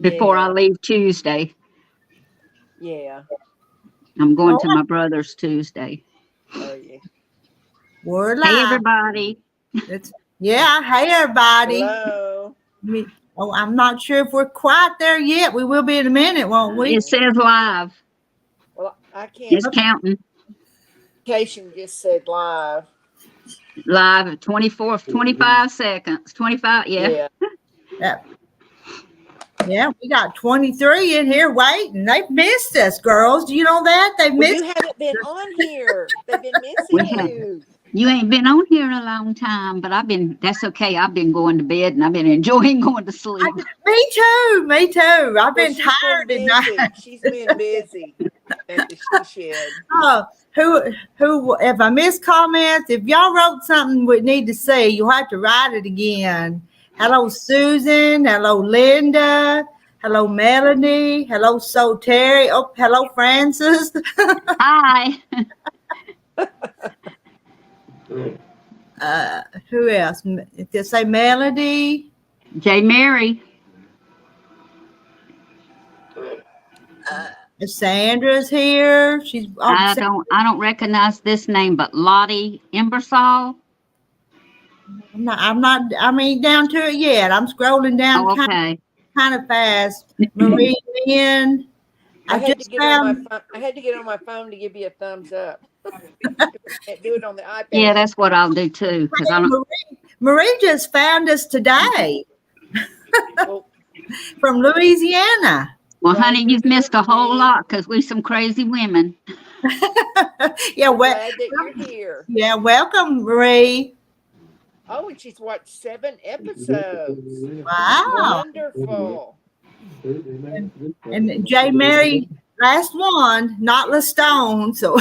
before I leave Tuesday. Yeah. I'm going to my brother's Tuesday. Oh, yeah. We're live. Hey, everybody. Hey, everybody. Hello. I'm not sure if we're quite there yet. We will be in a minute, won't we? It says live. Well, I can't. It's counting. Cation just said live. Live at 25 seconds. 25, yeah. Yeah, we got 23 in here waiting. They've missed us, girls. Do you know that? They've missed You haven't been on here. They've been missing you. You ain't been on here a long time, but that's okay. I've been going to bed and I've been enjoying going to sleep. Me too. I've been tired tonight. She's been busy. She should. Oh, who, if I missed comments, if y'all wrote something we need to see, you'll have to write it again. Hello, Susan. Hello, Linda. Hello, Melanie. Hello, Terry. Oh, hello, Francis. Hi. Who else? Did they say Melody? J. Mary. Sandra's here. I don't recognize this name, but Lottie Imbersall. I'm not. I mean, down to it yet. I'm scrolling down kind of fast. Marie Lynn. I had to get on my phone to give you a thumbs up. Can't do it on the iPad. Yeah, that's what I'll do too. Marie just found us today from Louisiana. Well, honey, you've missed a whole lot because we're some crazy women. Yeah, glad that you're here. Yeah, welcome, Marie. Oh, and she's watched 7 episodes. Wow. Wonderful. And J. Mary, last one, not La Stone. So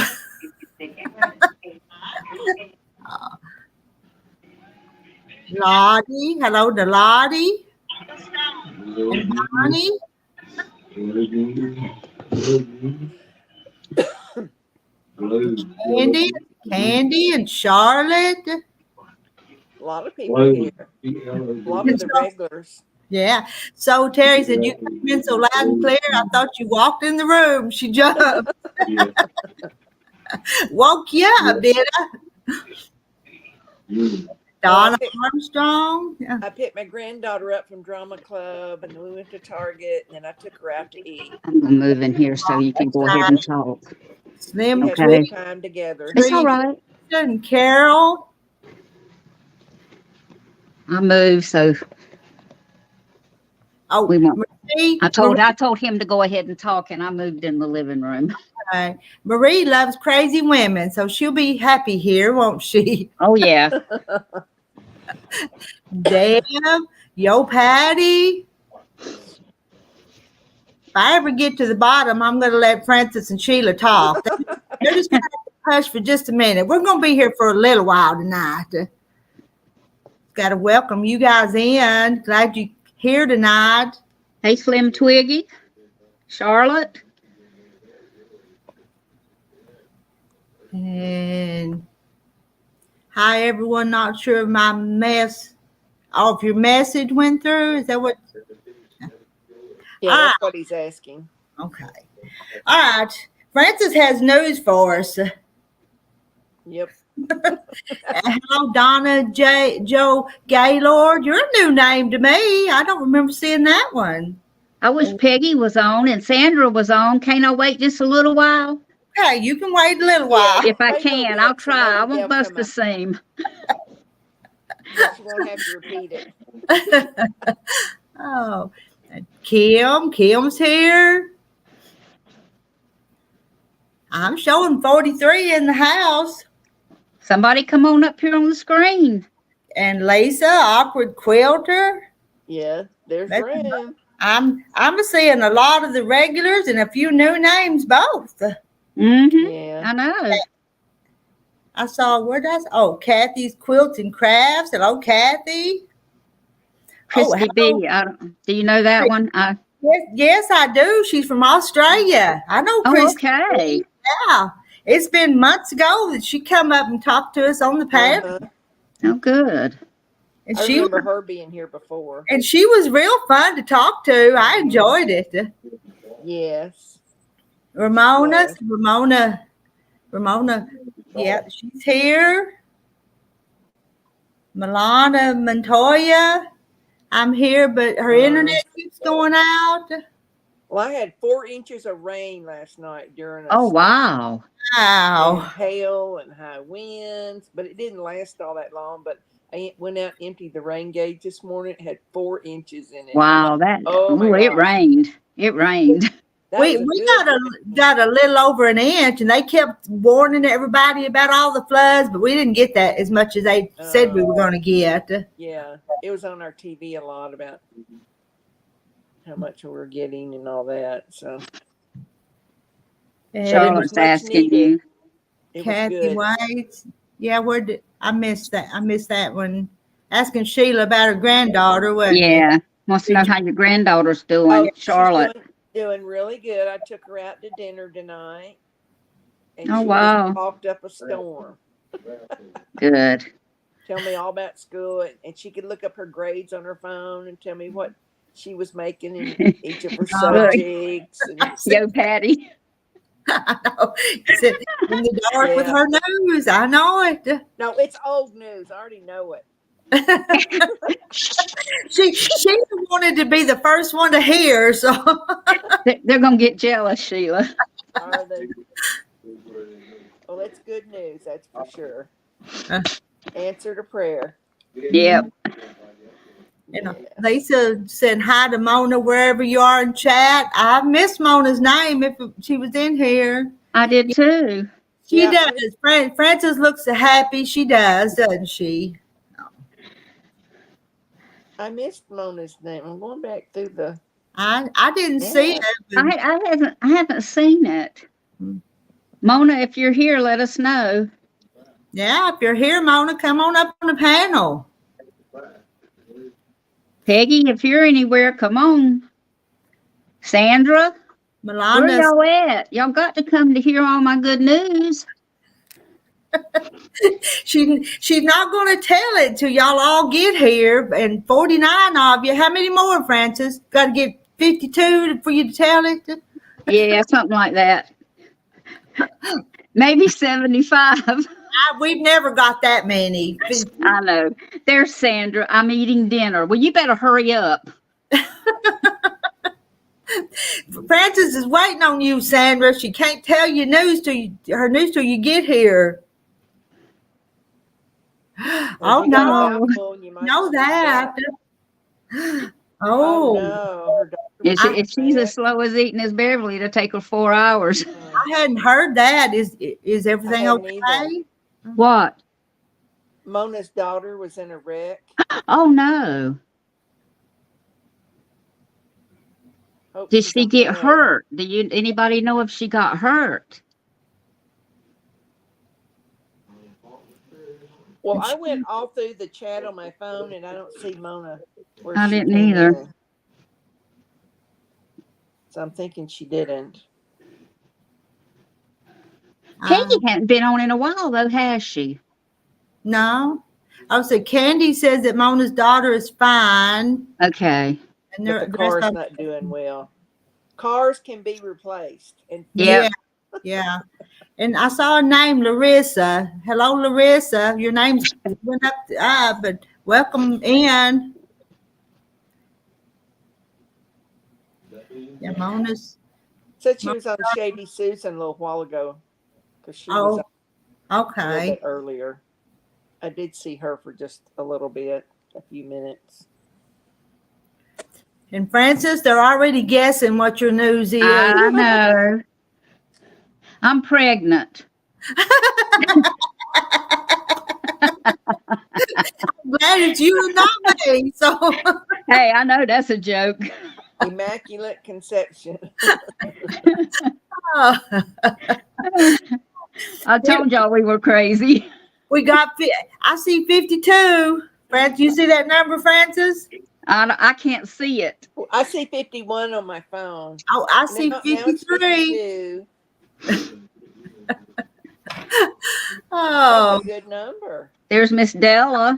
Lottie, hello to Lottie. And Bonnie. Candy and Charlotte. A lot of people here. A lot of the regulars. Yeah. So Terry said you came in so loud and clear, I thought you walked in the room. She jumped. Woke you up, did I? Donna Armstrong. Yeah. I picked my granddaughter up from drama club, and then we went to Target, and then I took her out to eat. I'm gonna move in here so you can go ahead and talk. Slim, okay. Time together. It's all right. And Carol. I moved, so we won't. I told him to go ahead and talk, and I moved in the living room. Right. Marie loves crazy women, so she'll be happy here, won't she? Oh yeah. Deb, yo, Patty. If I ever get to the bottom, I'm going to let Francis and Sheila talk. They're just going to hush for just a minute. We're going to be here for a little while tonight. Got to welcome you guys in. Glad you're here tonight. Hey, Slim Twiggy, Charlotte. And hi, everyone. Not sure if if your message went through. Is that what? Yeah, that's what he's asking. Okay. All right. Francis has news for us. Yep. Hello, Donna Joe Gaylord. You're a new name to me. I don't remember seeing that one. I wish Peggy was on and Sandra was on. Can't I wait just a little while? Okay, you can wait a little while. If I can, I'll try. I won't bust the seam. You won't have to repeat it. Oh, Kim's here. I'm showing 43 in the house. Somebody come on up here on the screen. And Lisa, awkward quilter. Yeah, there's Ren. I'm seeing a lot of the regulars and a few new names both. Mm-hmm. Yeah, I know. I saw Kathy's Quilting Crafts. Hello, Kathy. Christy B. Do you know that one? Yes, I do. She's from Australia. I know Christy. Oh, okay. Yeah. It's been months ago that she come up and talked to us on the pad. Oh, good. And I remember her being here before. And she was real fun to talk to. I enjoyed it. Yes. Ramona. Yeah, she's here. Milana Montoya. I'm here, but her internet keeps going out. Well, I had 4 inches of rain last night during a Oh, wow. Wow. and hail and high winds, but it didn't last all that long. But I went out and emptied the rain gauge this morning. It had 4 inches in it. Wow, it rained. It rained. We got a little over an inch, and they kept warning everybody about all the floods, but we didn't get that as much as they said we were going to get. Yeah, it was on our TV a lot about how much we were getting and all that. So Charlotte's asking you. Kathy White. Yeah, I missed that? I missed that one. Asking Sheila about her granddaughter. Yeah, wants to know how your granddaughter's doing, Charlotte. She's doing really good. I took her out to dinner tonight. And she just talked up a storm. Good. Tell me all about school, and she could look up her grades on her phone and tell me what she was making in each of her subjects. Yo, Patty. I know. Sit in the dark with her news. I know it. No, it's old news. I already know it. she wanted to be the first one to hear, so they're gonna get jealous, Sheila. Are they? Well, that's good news. That's for sure. Answer to prayer. Yep. Lisa said hi to Mona wherever you are in chat. I missed Mona's name if she was in here. I did too. She does. Frances looks happy. She does, doesn't she? I missed Mona's name. I'm going back through the. I didn't see it. I haven't seen it. Mona, if you're here, let us know. Yeah, if you're here, Mona, come on up on the panel. Peggy, if you're anywhere, come on. Sandra, Milana, where y'all at? Y'all got to come to hear all my good news. She's not going to tell it till y'all all get here. And 49 of you. How many more, Frances? Got to get 52 for you to tell it? Yeah, something like that. Maybe 75. We've never got that many. I know. There's Sandra. I'm eating dinner. Well, you better hurry up. Frances is waiting on you, Sandra. She can't tell you her news till you get here. Oh no! Know that. Oh no! If she's as slow as eating as Beverly, it'll take her 4 hours. I hadn't heard that. Is everything okay? Either. What? Mona's daughter was in a wreck. Oh no! Did she get hurt? Anybody know if she got hurt? Well, I went all through the chat on my phone, and I don't see Mona. I didn't either. So I'm thinking she didn't. Peggy hasn't been on in a while, though, has she? No. I would say Candy says that Mona's daughter is fine. Okay. And the car's not doing well. Cars can be replaced. And yeah. And I saw a name, Larissa. Hello, Larissa. Your name's went up, but welcome in. Yeah, Mona's. Said she was on Shady Susan a little while ago. Because she was a little bit earlier. I did see her for just a little bit, a few minutes. And Frances, they're already guessing what your news is. I know. I'm pregnant. I'm glad it's you and not me. So hey, I know that's a joke. Immaculate conception. I told y'all we were crazy. I see 52. Frances, you see that number, Frances? I can't see it. I see 51 on my phone. Oh, I see 53. Oh, that's a good number. There's Miss Della.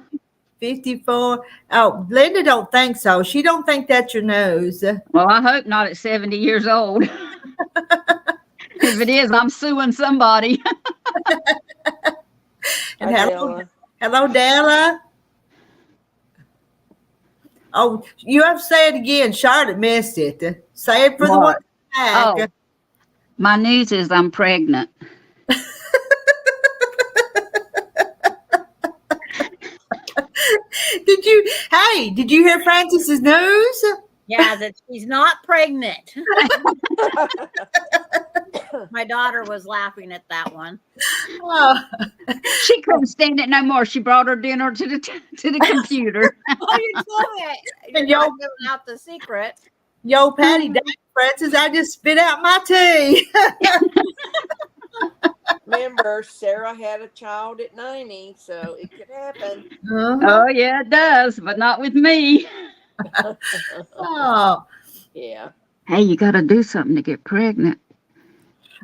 54. Oh, Linda don't think so. She don't think that's your nose. Well, I hope not at 70 years old. If it is, I'm suing somebody. And Hi, hello, Della. hello, Della. Oh, you have to say it again. Charlotte missed it. Say it for the one What? back. Oh, my news is I'm pregnant. Did you hear Francis's news? Yeah, that she's not pregnant. My daughter was laughing at that one. Oh, She couldn't stand it no more. She brought her dinner to the computer. Oh, you told me. You're not giving out the secret. yo, Patty, dang, Francis, I just spit out my tea. Remember, Sarah had a child at 90, so it could happen. Oh, yeah, it does, but not with me. Oh, Yeah. Hey, you got to do something to get pregnant.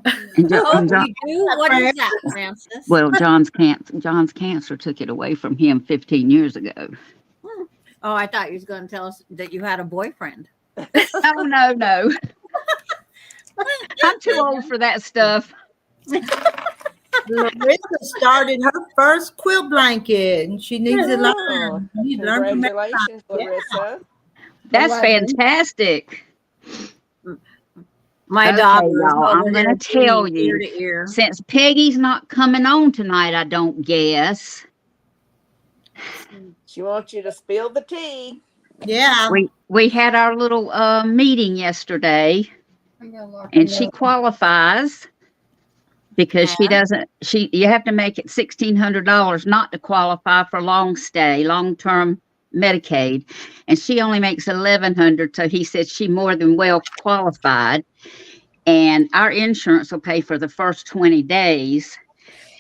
And Oh, John, you do? What is that, Francis? well, John's cancer took it away from him 15 years ago. Oh, I thought you was going to tell us that you had a boyfriend. Oh, no. I'm too old for that stuff. Larissa started her first quilt blanket, and she needs to learn. You need to learn from Congratulations, Larissa. That's fantastic. My Okay, daughter, y'all, I'm going to tell you, ear to ear. since Peggy's not coming on tonight, I don't guess. She wants you to spill the tea. Yeah. We had our little meeting yesterday, and she qualifies because you have to make it $1,600 not to qualify for long-term Medicaid, and she only makes $1,100. So he said she more than well qualified, and our insurance will pay for the first 20 days.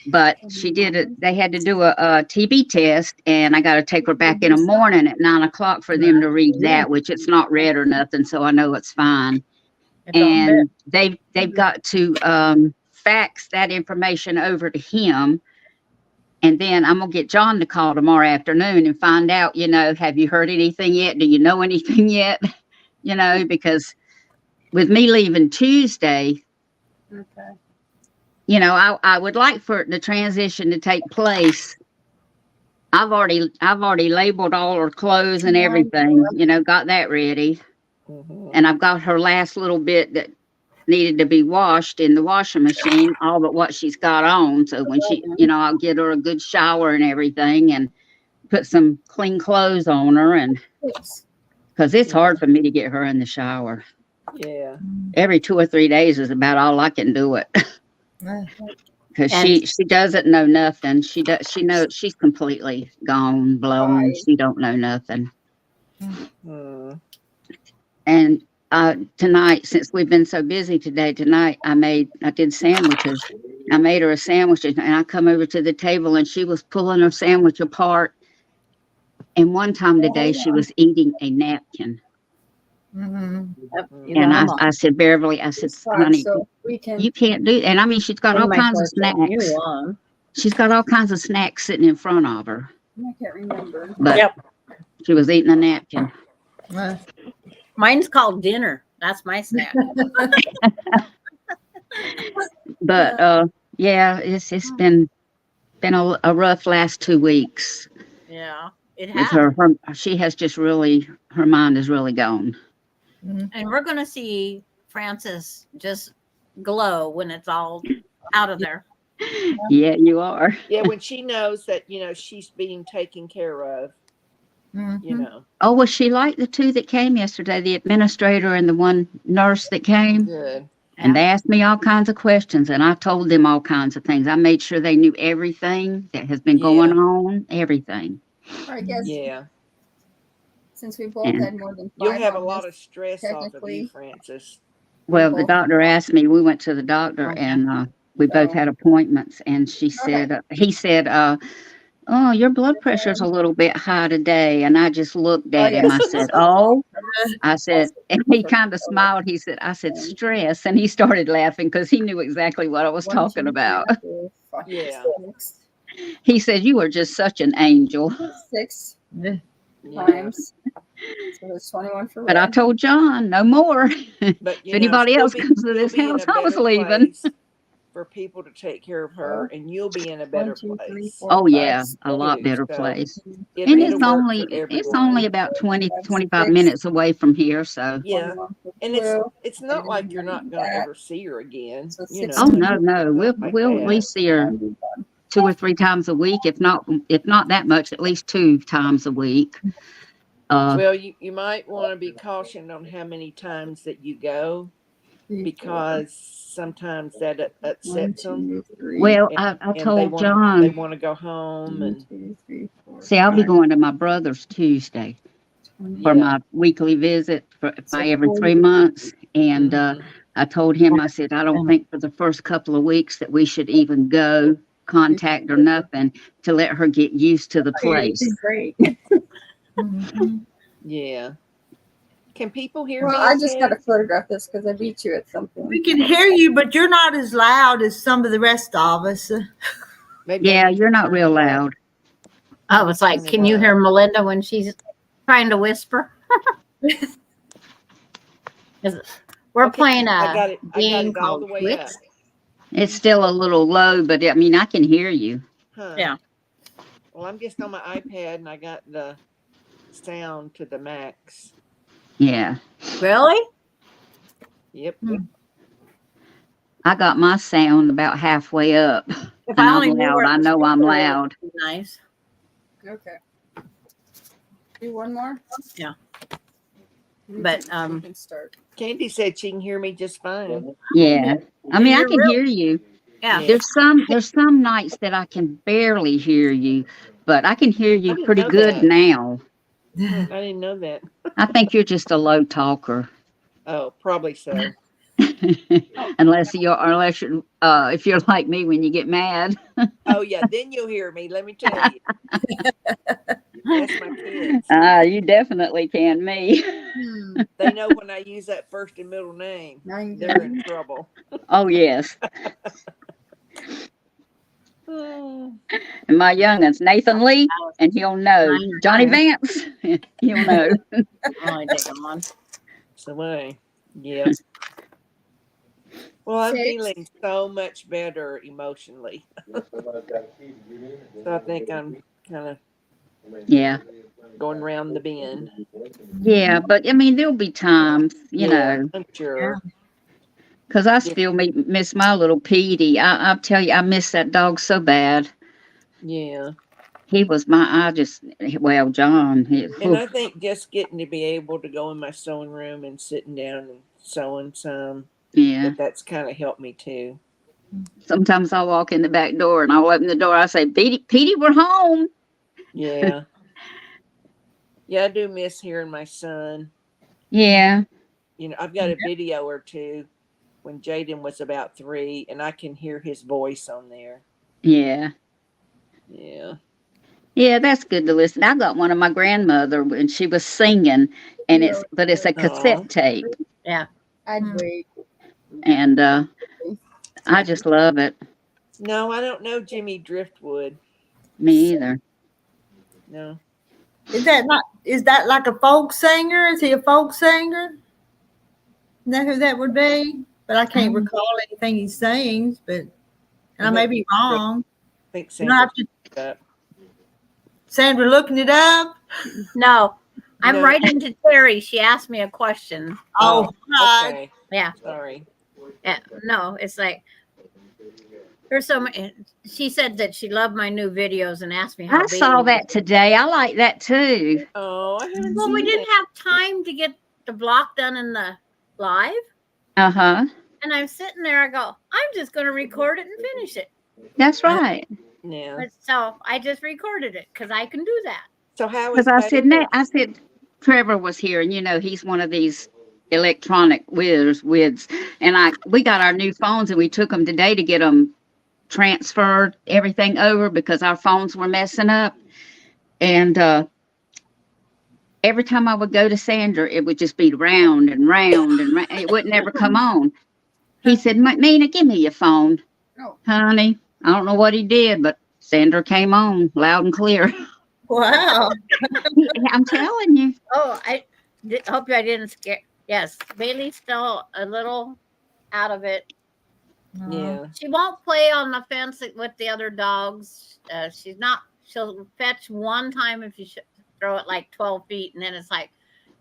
But they had to do a TB test, and I got to take her back in the morning at 9:00 for them to read that, which it's not red or nothing, so I know it's fine. And they've got to fax that information over to him. And then I'm going to get John to call tomorrow afternoon and find out, have you heard anything yet? Do you know anything yet? Because with me leaving Tuesday, I would like for the transition to take place. I've already labeled all her clothes and everything, got that ready. Mm-hmm. And I've got her last little bit that needed to be washed in the washing machine, all but what she's got on. So when she, I'll get her a good shower and everything and put some clean clothes on her. And because it's hard for me to get her in the shower. Yeah. Every 2 or 3 days is about all I can do it. Because she doesn't know nothing. She knows she's completely gone, blown. Right. She don't know nothing. Mm. And tonight, since we've been so busy tonight, I did sandwiches. I made her a sandwich, and I come over to the table, and she was pulling her sandwich apart. And one time today, she was eating a napkin. Mm-hmm. And I said, Beverly, honey, you can't do that. And I mean, she's got all kinds of snacks. She's got all kinds of snacks sitting in front of her. I can't remember. But she was eating a napkin. Mine's called dinner. That's my snack. But it's been a rough last 2 weeks. Yeah, it with has. her. She has just really, her mind is really gone. And we're going to see Frances just glow when it's all out of there. Yeah, you are. Yeah, when she knows that, she's being taken care of, Oh, was she like the two that came yesterday, the administrator and the one nurse that came? Good. And they asked me all kinds of questions, and I told them all kinds of things. I made sure they knew everything that has been going on, everything. I guess. Yeah. Since we both had more than 5. You'll have a lot of stress off of you, Frances. Well, the doctor asked me, we went to the doctor, and we both had appointments, and he said, oh, your blood pressure's a little bit high today. And I just looked at him. I said, and he kind of smiled. I said, stress. And he started laughing because he knew exactly what I was talking about. Yeah. He said, you are just such an angel. 6. Yeah. Yeah. times. So there's 21 for But I red. told John, no more. But If anybody she'll else comes to you'll this be in house, a I was better leaving. place for people to take care of her, and you'll be in a better 1, 2, 3, place 4, Oh 5, yeah, a 6, lot too. better So place. it, And it'll work for it's everyone. only about 20, 5, 25 6. minutes away from here. So Yeah, 21 for and blue. it's not And like you're not gonna that. ever see her again. So You know, oh 16. no, like we'll at that. least see her 2 or 3 times a week, if not that much, at least 2 times a week. Well, you might want to be cautioned on how many times that you go, 3, 4. because sometimes that 1, upsets them, 2, 3. Well, and, I and they told want John, to go home, 1, and 2, 3, 4, see, I'll be 5, going to my brother's Tuesday 20. for yeah. my weekly visit for So every 40. 3 months. And Mhm. I told him, I said, I don't think for the first couple of weeks that we should even go contact or nothing to let her get used to the place. Great. Mhm. Yeah. Can people hear Well, me? I just got Okay? to photograph this because I beat you at something. We can hear you, but you're not as loud as some of the rest of us. Maybe I Yeah, need you're to not turn real it up. loud. Oh, it's like, Turn it can you up. hear Melinda when she's trying to whisper? We're Okay, playing I a got it. I got game it all called the way Quilting. up. It's still a little low, but I mean, I can hear you. Huh. Yeah. Well, I'm just on my iPad, and I got the sound to the max. Yeah. Really? Yep. I got my sound about halfway up, If and I I'm only knew loud. where I the know I'm speaker is, loud. it'd be nice. Okay. Do one more. Yeah. You But, can start. Candy said she can hear me just fine. Yeah. I mean, I You're can real. hear you. Yeah. Yeah. There's some nights that I can barely hear you, but I can hear I you didn't pretty know good that. now. I didn't know that. I think you're just a low talker. Oh, probably so. unless you're if you're like me when you get mad. Oh yeah, then you'll hear me. Let me tell you. That's my kids. You definitely can me. They know when I use that first and middle name, they're in trouble. Oh yes. Oh, And my young'un's Nathan Lee, and he'll know. Johnny Vance, he'll know. Only taking one. so anyway, yeah. Well, I'm 6. feeling so much better emotionally. So I think I'm kind of Yeah. going around the bend. Yeah, but I mean, there'll be times, Yeah, I'm sure. because I still miss my little Petey. I tell you, I miss that dog so bad. Yeah. He was well, John. And I think just getting to be able to go in my sewing room and sitting down and sewing some, Yeah. that's kind of helped me too. Sometimes I'll walk in the back door and I'll open the door. I say, Petey, we're home. Yeah. Yeah, I do miss hearing my son. Yeah. You know, I've got a video or two when Jaden was about 3, and I can hear his voice on there. Yeah. Yeah. Yeah, that's good to listen. I got one of my grandmother when she was singing, and it's a cassette tape, Yeah. I'd wait. and I just love it. No, I don't know Jimmy Driftwood. Me either. No. Is that like a folk singer? Is he a folk singer? Is that who that would be? But I can't recall anything he sings, but and I may be wrong. I think You don't have to, Sandra looking it up. No, I'm No. writing to Terry. She asked me a question. Oh, hi. Okay. Yeah. Sorry. No, it's like there's so many. She said that she loved my new videos and asked me how I saw that today. I like that too. Oh, I haven't Well, seen we didn't that. have time to get the block done in the live. Uh-huh. And I'm sitting there, I go, I'm just going to record it and finish it. That's right. Yeah. But so I just recorded it because I can do that. So how is Because I Betty? said Trevor was here, and he's one of these electronic wids, and we got our new phones, and we took them today to get them transferred everything over because our phones were messing up, and every time I would go to Sandra, it would just be round and round and round. It would never come on. He said, Mina, give me your phone. Oh. Honey, I don't know what he did, but Sandra came on loud and clear. Wow. I'm telling you. Oh, hope I didn't scare. Yes, Bailey's still a little out of it. Yeah. She won't play on the fence with the other dogs. She's not. She'll fetch one time if you throw it like 12 feet, and then it's like,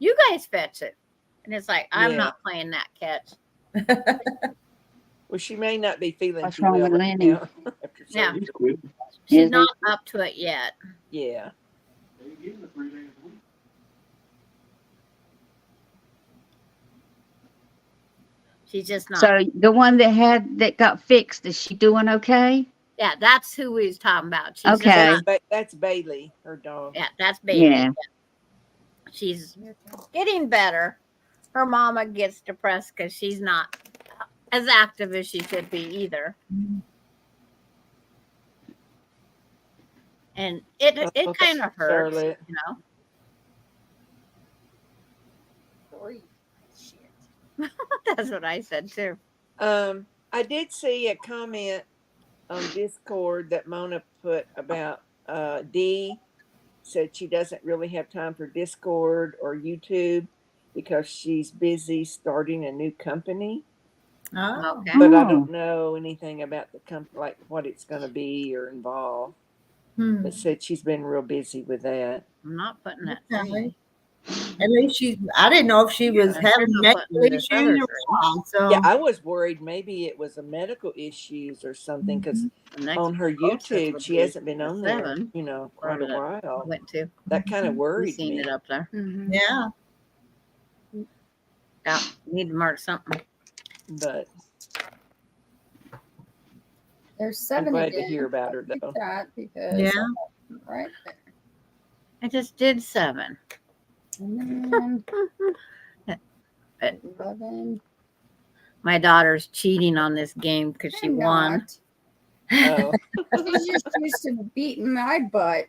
you guys fetch it, and it's like, I'm Yeah. not playing that catch. Well, she may not be feeling What's too wrong well with right Lenny? now after Yeah. surgery. She's Is not up to it yet. Yeah. She's just not. So the one that got fixed, is she doing okay? Yeah, that's who we was talking about. She's Okay. just not, That's Bailey, her dog. yeah, that's Bailey. Yeah. She's getting better. Her mama gets depressed because she's not as active as she should be either. And it Oh, kind of hurts, Charlotte. you know. 3. Shit. That's what I said too. I did see a comment on Discord that Mona put about Dee said she doesn't really have time for Discord or YouTube because she's busy starting a new company. Oh. Okay. But I Oh. don't know anything about the company, like what it's going to be or involve. But said she's been real busy with that. I'm not putting that. Okay. At least I didn't know if she was Yeah, having I'm medical putting this other issues or what. So Yeah, I was worried maybe it was a medical issues or something because The next on her closest YouTube would she be hasn't been on there, 7. quite a Wherever I while. went to. That kind of You worried seen me. it up there? Mm-hmm. yeah. Yeah, need to mark something. But There's I'm 7 glad again. to hear about her Keep though. that because Yeah. right there. I just did 7. And then 11. My daughter's cheating on this game because she I'm won. not. Oh, She's just used to beating my butt.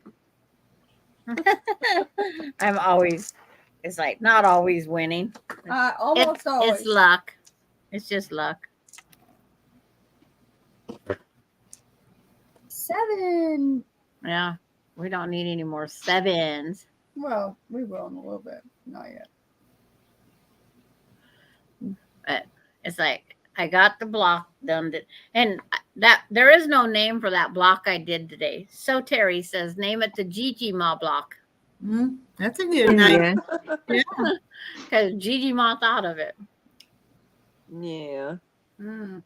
I'm always, it's like not always winning. Almost always. It's luck. It's just luck. 7. Yeah. We don't need any more 7s. Well, we will in a little bit. Not yet. But it's like I got the block done, and that there is no name for that block I did today. So Terry says, name it the Gigi Ma block That's a good name. Yeah. because Gigi Ma thought of it. yeah. Mm.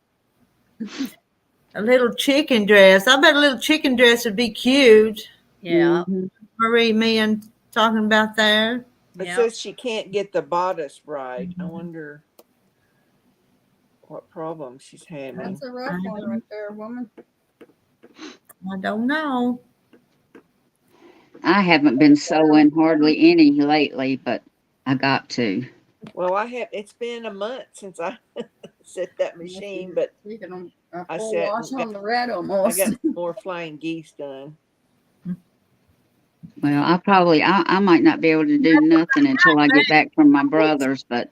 A little chicken dress. I bet a little chicken dress would be cute. Yeah. Mhm. Marie, me and talking about there. It Yeah. says she can't get the bodice right. I wonder what problem she's having. That's a rough one right there, woman. I don't know. I haven't been sewing hardly any lately, but I got to. Well, it's been a month since I set that machine, but You can a I full said- wash on the red I almost. got more flying geese done. Well, I might not be able to do nothing until I get back from my brother's, but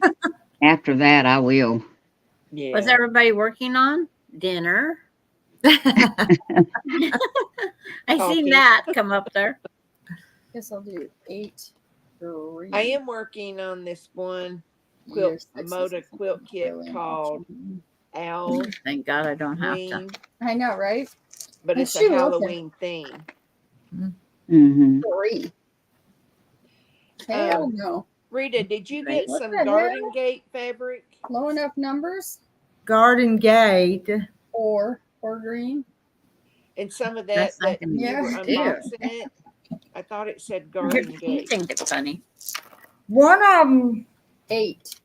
after that I will. Yeah. What's everybody working on? Dinner. I Coffee. seen that come up there. Guess I'll do 8, 3. I am working on this one Year quilt, sixes Moda or quilt something, kit really. called Owl Thank God I don't have to. Wing, I know, right? but And it's a she wrote Halloween theme. Hmm 3. Hell no. Rita, did you get What some the hell? garden gate fabric? Low enough numbers Garden gate. or green. And some of that That's that something you were you do. unboxing it? I thought it said You garden gate. think it's funny? One of them, 8.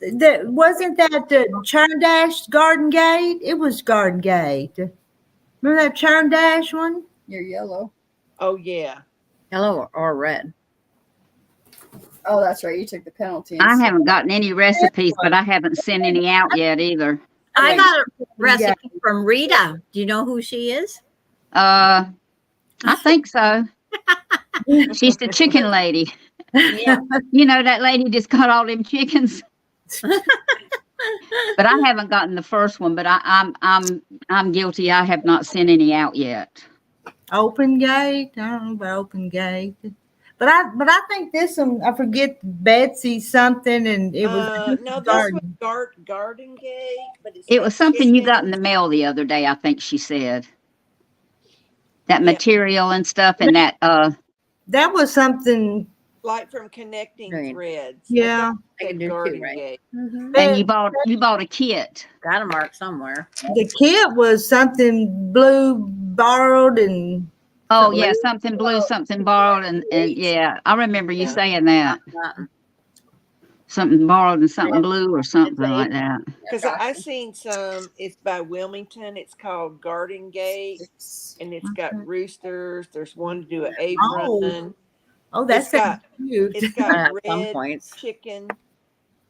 wasn't that the Churn Dash Garden Gate? It was Garden Gate. Remember that Churn Dash one? You're yellow. Oh yeah. Yellow or red? Oh, that's right. You took the penalty. I instead. haven't gotten any recipes, but I haven't sent any out yet either. I got a recipe from Rita. Do you know who she is? I think so. She's the chicken lady. Yeah. You know, that lady just got all them chickens. But I haven't gotten the first one, but I'm guilty. I have not sent any out yet. Open gate. I don't know about open gate. But I think this one, I forget Betsy something, and it was No, this was garden. garden gate, but it's It got was something you got in chickens. the mail the other day, I think she said. That Yeah. material and stuff and that That was something. Like from Connecting Green. Threads. Yeah. I can do too, Garden right? gate. Mhm. and you bought a kit. Got a mark somewhere. The kit was something blue borrowed and Oh something yeah, like something blue, something borrowed and yeah, I remember you saying that. Nothing. Something borrowed and something blue or something like that. Because I seen some, it's by Wilmington. It's called Garden Gate, and it's got roosters. There's one to do an apron. oh, that's got- cute. It's I got have some red points. chicken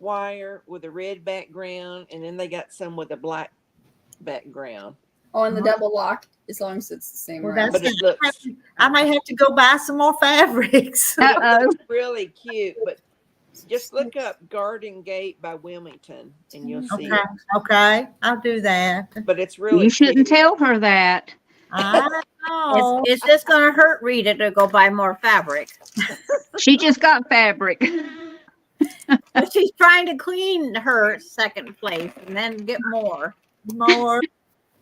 wire with a red background, and then they got some with a black background. Oh, and the double lock, as long as it's the same Well, round. that's But it looks I may have to go buy some more fabrics. Uh-oh. really cute. But just look up Garden Gate by Wilmington, and you'll see Okay, it. okay, I'll do that. But it's really You shouldn't cute. tell her that. I know. It's just gonna hurt Rita to go buy more fabric. She just got fabric. But she's trying to clean her second place and then get more. More.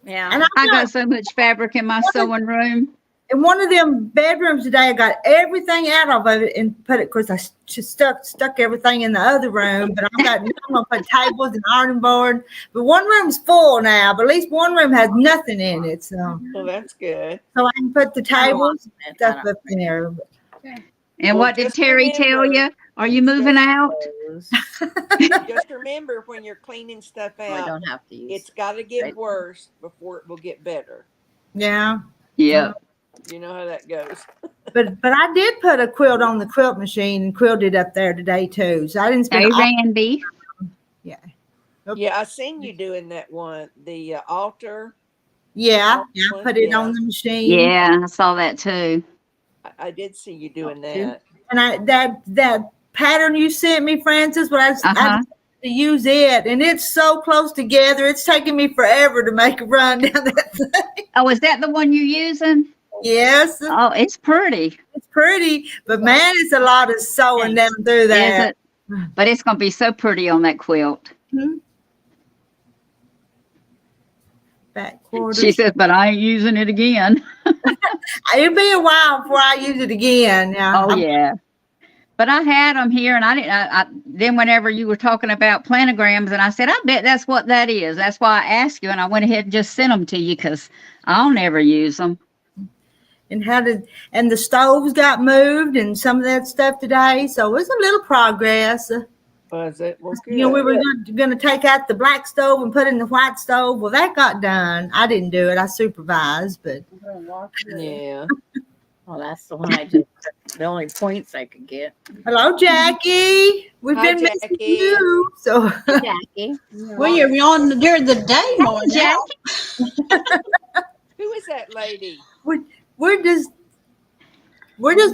Yeah. And I got so much fabric in my sewing room. in one of them bedrooms today, I got everything out of it and put it. Of course, I just stuck everything in the other room. But I'm gonna put tables and ironing board. But one room's full now. But at least one room has nothing in it, so Well, that's good. I can put the tables I stuff don't up in there. And Well, what did just Terry tell remember- you? Are you moving out? know. Just remember when you're cleaning stuff We out, don't have to use. it's got to get Right. worse before it will get better. Yeah, Yeah. You know how that goes. but I did put a quilt on the quilt machine and quilted up there today too. So I didn't spend Hey, all. Randy. Yeah, I seen you doing that one, the altar. Yeah, I put it Yeah. on the machine. Yeah, I saw that too. I did see you doing too. that. And that pattern you sent me, Francis, I Uh-huh. to use it, and it's so close together. It's taking me forever to make a run down that thing. Oh, is that the one you're using? Yes, Oh, it's pretty. it's pretty, but man, it's a lot of sewing down through Is there. it? But it's going to be so pretty on that quilt. Back quarters. She says, but I ain't using it again. It'll be a while before I use it again. Yeah. Oh, yeah. But I had them here, and I didn't. Then whenever you were talking about planograms, and I said, I bet that's what that is. That's why I asked you, and I went ahead and just sent them to you because I'll never use them. And the stoves got moved and some of that stuff today, so it's a little progress. Was it? Well, good. You know, we were going to take out the black stove and put in the white stove. Well, that got done. I didn't do it. I supervised, but Yeah. Well, that's the one I just. The only points I could get. hello, Jackie. We've Hi, been missing Jackie. you. So Jackie. Well, you're on during the day more now. Who is that lady? we're just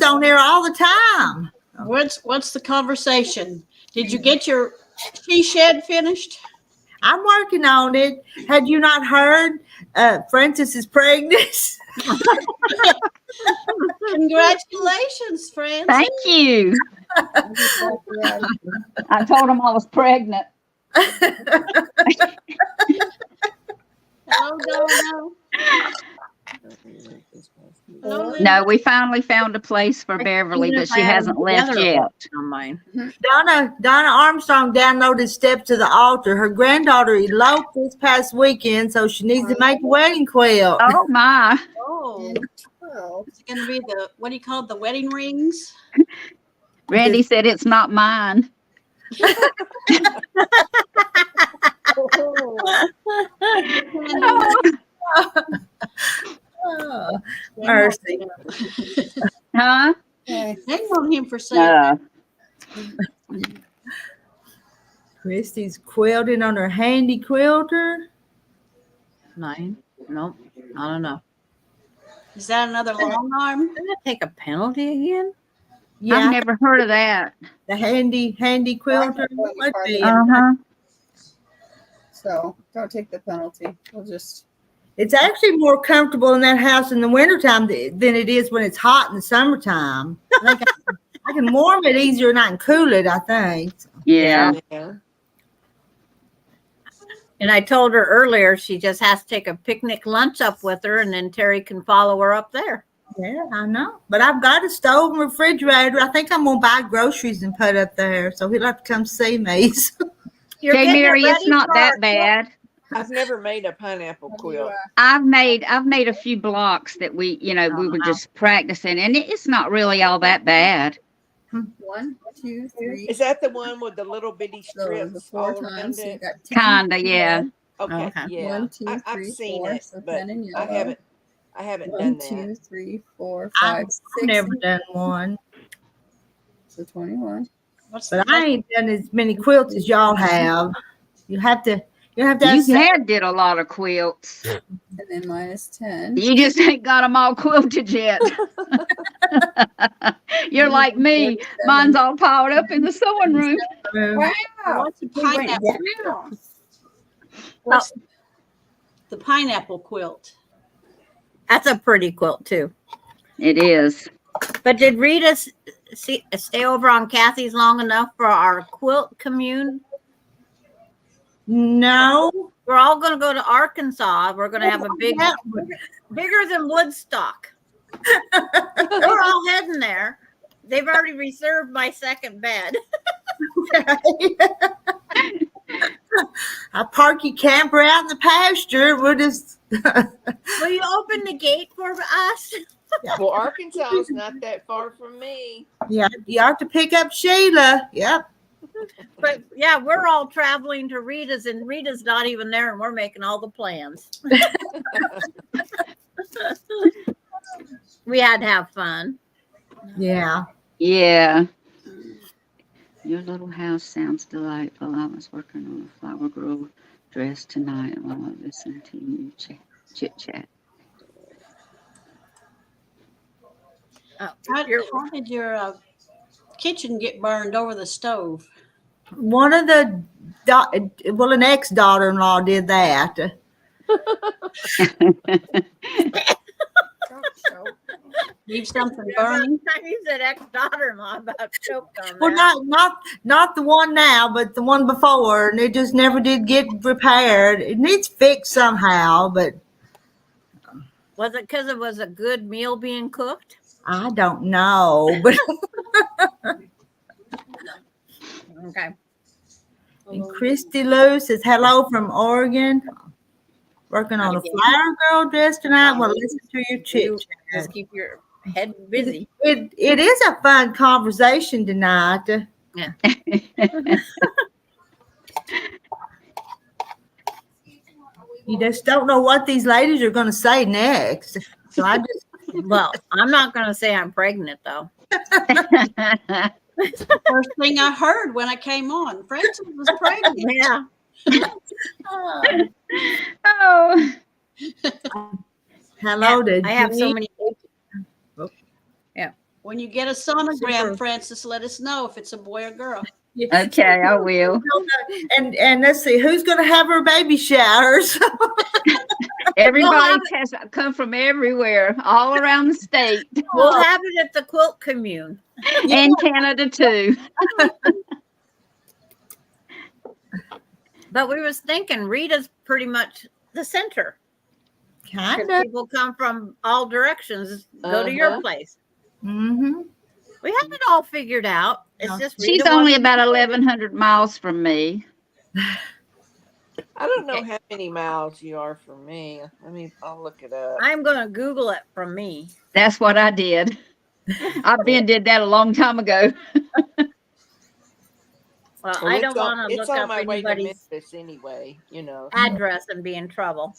on there all the time. What's the conversation? Did you get your she shed finished? I'm working on it. Had you not heard? Francis is pregnant. Congratulations, friends. Thank you. I told him I was pregnant. Hello, Donna. Hello, Lynn. No, we finally found a place for Beverly, but she hasn't left yet. On mine. Donna Armstrong downloaded Steps to the Altar. Her granddaughter eloped this past weekend, so she needs to make a wedding quilt. Oh my. Oh, Oh, is it going to be the, what do you call it, the wedding rings? Randy said it's not mine. Oh, mercy. Huh? okay. Hang on him for a second. Christy's quilting on her handy quilter. 9. Nope. I don't know. Is that another long arm? Did I take a penalty again? Yeah, I've never heard of that. the handy quilter. What the- Uh-huh. So don't take the penalty. We'll just. It's actually more comfortable in that house in the wintertime than it is when it's hot in the summertime. I think I can warm it easier than I can cool it, I think. Yeah. Yeah. And I told her earlier she just has to take a picnic lunch up with her, and then Terry can follow her up there. Yeah, I know. But I've got a stove and refrigerator. I think I'm going to buy groceries and put up there. So he'll have to come see me. You're Okay, getting it Mary, it's ready not for that our- bad. I've never made a pineapple quilt. I've made a few blocks that we were just practicing, and it's not really all that bad. 1, 2, 3. Is that the one with the little bitty So the strips 4 all around times. So you it? got 10. Kinda, yeah. Okay, Okay. yeah. 1, 2, I've 3, seen 4. it, So but 10 in yellow. I haven't 1, done that. 2, 3, 4, I've 5, 6. never done one. So 21. What's But the I ain't done as many quilts as y'all have. You have to have You did a lot of quilts. And then minus 10. You just ain't got them all quilted yet. You're like me. Mine's all piled up in the sewing room. what's the pineapple? What's the pineapple quilt? That's a pretty quilt too. It is. But did Rita stay over on Kathy's long enough for our quilt commune? No. We're all going to go to Arkansas. We're going to have a bigger than Woodstock. We're all heading there. They've already reserved my second bed. I park your camper out in the pasture. We'll just. Will you open the gate for us? Well, Arkansas is not that far from me. Yeah, you have to pick up Sheila. Yep. But yeah, we're all traveling to Rita's, and Rita's not even there, and we're making all the plans. We had to have fun. Yeah. Yeah. Your little house sounds delightful. I was working on a flower girl dress tonight while I listened to you chit chat. How did your kitchen get burned over the stove? One of the an ex-daughter-in-law did that. Leave something burning? You said ex-daughter-in-law about choked on Well, that. not the one now, but the one before, and it just never did get repaired. It needs fixed somehow, but Was it because it was a good meal being cooked? I don't know. But Okay. and Christy Lou says hello from Oregon. Working on a flower girl dress tonight. Well, listen to your chit chat. Just keep your head busy. It is a fun conversation tonight. Yeah. You just don't know what these ladies are going to say next. So I just Well, I'm not going to say I'm pregnant, though. First thing I heard when I came on, Frances was pregnant. Yeah. Oh. hello to I have so Jenny. many. When you get a sonogram, Frances, let us know if it's a boy or girl. Okay, I will. And let's see who's going to have her baby showers. Everybody has come from everywhere, all around the state, We'll have it at the quilt commune. and Canada too. But we was thinking Rita's pretty much the center. Kind 'Cause of. people come from all directions. Go to your place. Mm-hmm. We have it all figured out. It's just She's Rita only wants- about 1,100 miles from me. I don't know how many miles you are from me. I'll look it up. I'm going to Google it from me. That's what I did. Did that a long time ago. Well, Well, I don't want to it's look on up my way to anybody's Memphis anyway, you know. address and be in trouble.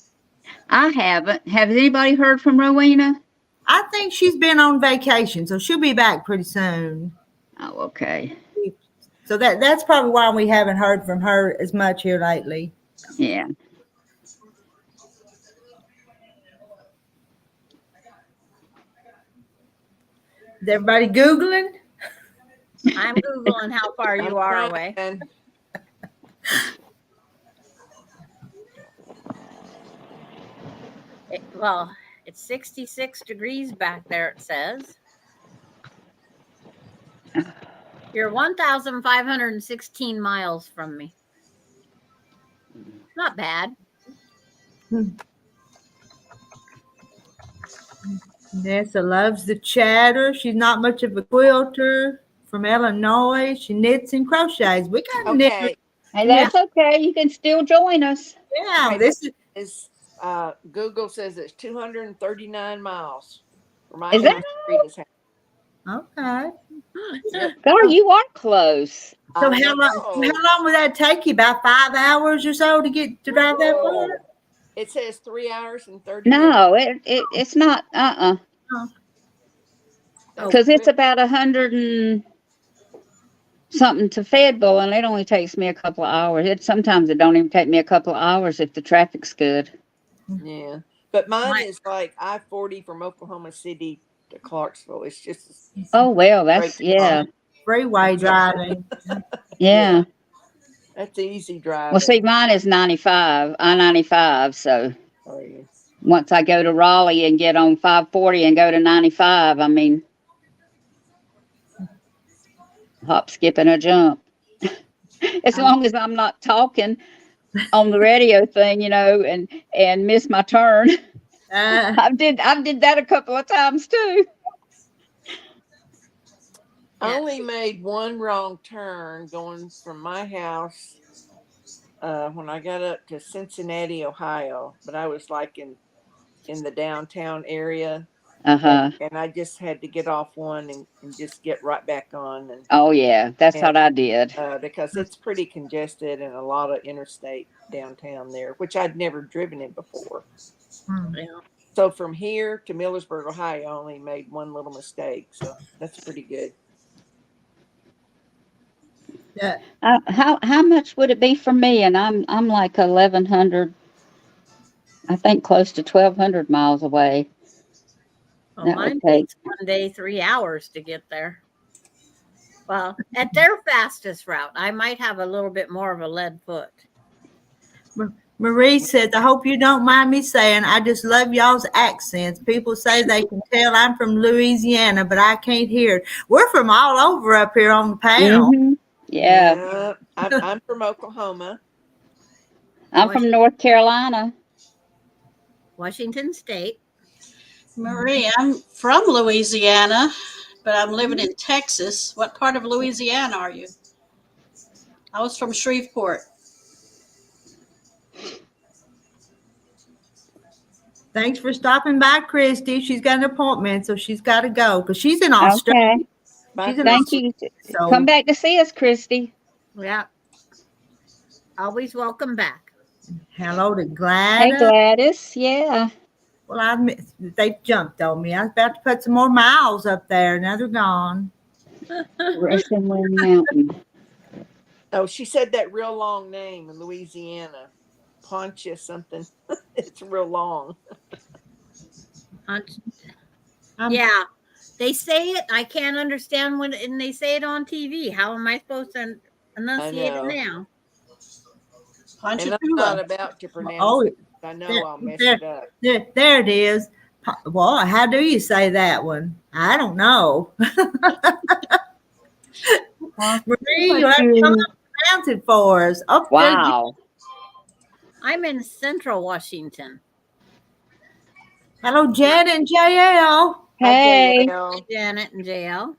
I haven't. Has anybody heard from Rowena? I think she's been on vacation, so she'll be back pretty soon. Oh, okay. So that's probably why we haven't heard from her as much here lately. Yeah. Is everybody Googling? I'm Googling how far you are away. And Well, it's 66 degrees back there, it says. You're 1,516 miles from me. Not bad. Nessa loves the chatter. She's not much of a quilter. From Illinois, she knits and crochets. We got knitters. Okay. Hey, that's okay. You can still join us. Yeah, Okay, this is is Google says it's 239 miles from my Is that house to Rita's house. okay. Yep. God, you are close. So I how know. long would that take you? About 5 hours or so to drive that far? It says 3 hours and 30 minutes. No, it's not. That's Because it's quick. about 100 and something to Fayetteville, and it only takes me a couple of hours. Sometimes it don't even take me a couple of hours if the traffic's good. Yeah. But mine My- is like I-40 from Oklahoma City to Clarksville. It's just Oh well, that's Great. yeah, Freeway driving. yeah. that's easy driving. Well, see, mine is 95, I-95. So Oh, yeah. once I go to Raleigh and get on 540 and go to 95, I mean, hop, skip, and a jump. As long as I'm not talking on the radio thing, and miss my turn. I did that a couple of times too. I only made one wrong turn going from my house when I got up to Cincinnati, Ohio. But I was like in the downtown area. Uh-huh. And I just had to get off one and just get right back on. And Oh yeah, that's what I did. because it's pretty congested and a lot of interstate downtown there, which I'd never driven it before. Yeah. So from here to Millersburg, Ohio, I only made one little mistake. So that's pretty good. Yeah. How much would it be for me? And I'm like 1,100. I think close to 1,200 miles away. Well, That mine would take. takes one day, 3 hours to get there. Well, at their fastest route, I might have a little bit more of a lead foot. Marie says, I hope you don't mind me saying, I just love y'all's accents. People say they can tell I'm from Louisiana, but I can't hear it. We're from all over up here on the panel. Mhm. Yeah, I'm from Oklahoma. I'm from North Carolina. Washington State. Marie, I'm from Louisiana, but I'm living in Texas. What part of Louisiana are you? I was from Shreveport. Thanks for stopping by, Christy. She's got an appointment, so she's got to go because she's in Australia. Okay. Bye, She's in Thank Christy. you. So, Come back to see us, Christy. Yeah. Always welcome back. hello to Hey, Gladys. Gladys. Yeah. Well, they jumped on me. I was about to put some more miles up there. Now they're gone. Russian Mountain. Oh, she said that real long name in Louisiana. Poncha something. It's real long. Yeah. They say it. I can't understand when and they say it on TV. How am I supposed to enunciate it know. now? And I'm Ponchatoula. not about to pronounce Oh, it. I know I'll mess there. it up. There it is. Well, how do you say that one? I don't know. Marie, you have to come up and pronounce it for us. Oh, Wow. I'm in Central Washington. hello, Janet and JL. Hey. JL. Janet and JL.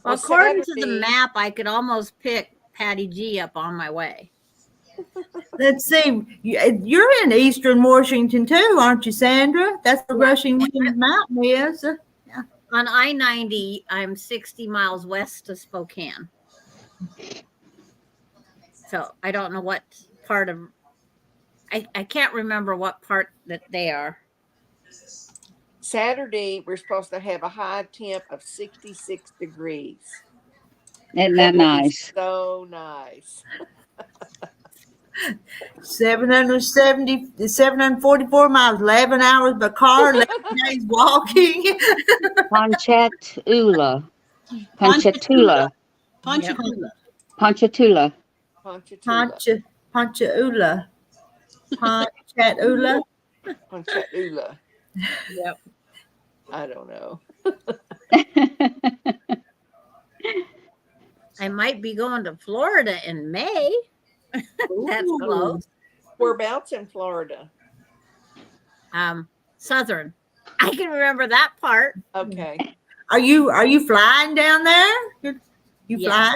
Well, Well, according to the Saturday- map, I could almost pick Patty G up on my way. Let's see. You're in Eastern Washington too, aren't you, Sandra? That's the Rushing Wind Mountain is. On I-90, I'm 60 miles west of Spokane. So I don't know what part of, I can't remember what part that they are. Saturday, we're supposed to have a high temp of 66 degrees. Isn't that will be nice? So nice. 744 miles, 11 hours by car, 11 days walking. Ponchatoula. Ponchatoula. Ponchatoula. Ponchatoula. Ponchatoula. Poncha. Ponchaula. Ponchatula. Ponchaula. Yep. I don't know. I might be going to Florida in May. That's Ooh. close. Whereabouts in Florida? Southern. I can remember that part. Okay. Are you flying down there? You Yes.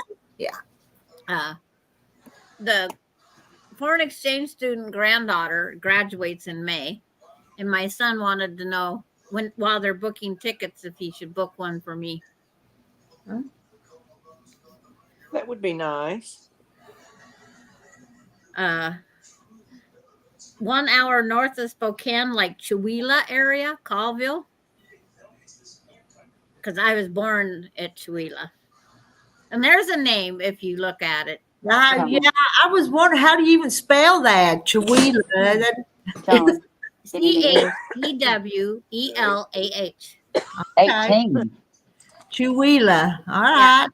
flying? The foreign exchange student granddaughter graduates in May, and my son wanted to know while they're booking tickets if he should book one for me. That would be nice. 1 hour north of Spokane, like Chewelah area, Colville. Because I was born at Chewelah. And there's a name if you look at it. Yeah, I was wondering, how do you even spell that? Chewelah. John, CHEWELAH. 18. Chewelah. All right.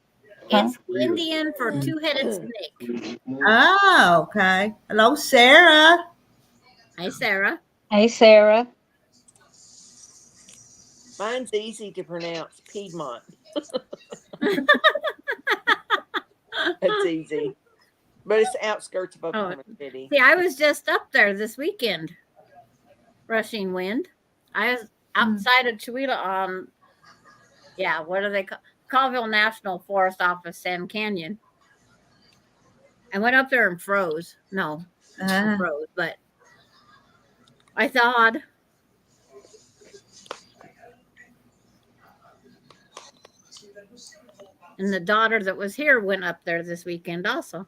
It's Indian for two-headed snake. Oh, okay. Hello, Sarah. Hi, Sarah. Hey, Sarah. Mine's easy to pronounce. Piedmont. That's easy. But it's the outskirts of Oklahoma City. See, I was just up there this weekend. Rushing wind. I was outside of Chewelah on, what do they call Colville National Forest off of Sand Canyon. I went up there and froze. No, froze, but I thawed. And the daughter that was here went up there this weekend also.